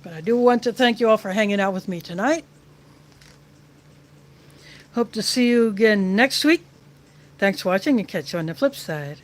Speaker 1: But I do want to thank you all for hanging out with me tonight. Hope to see you again next week. Thanks for watching, and catch you on the flip side.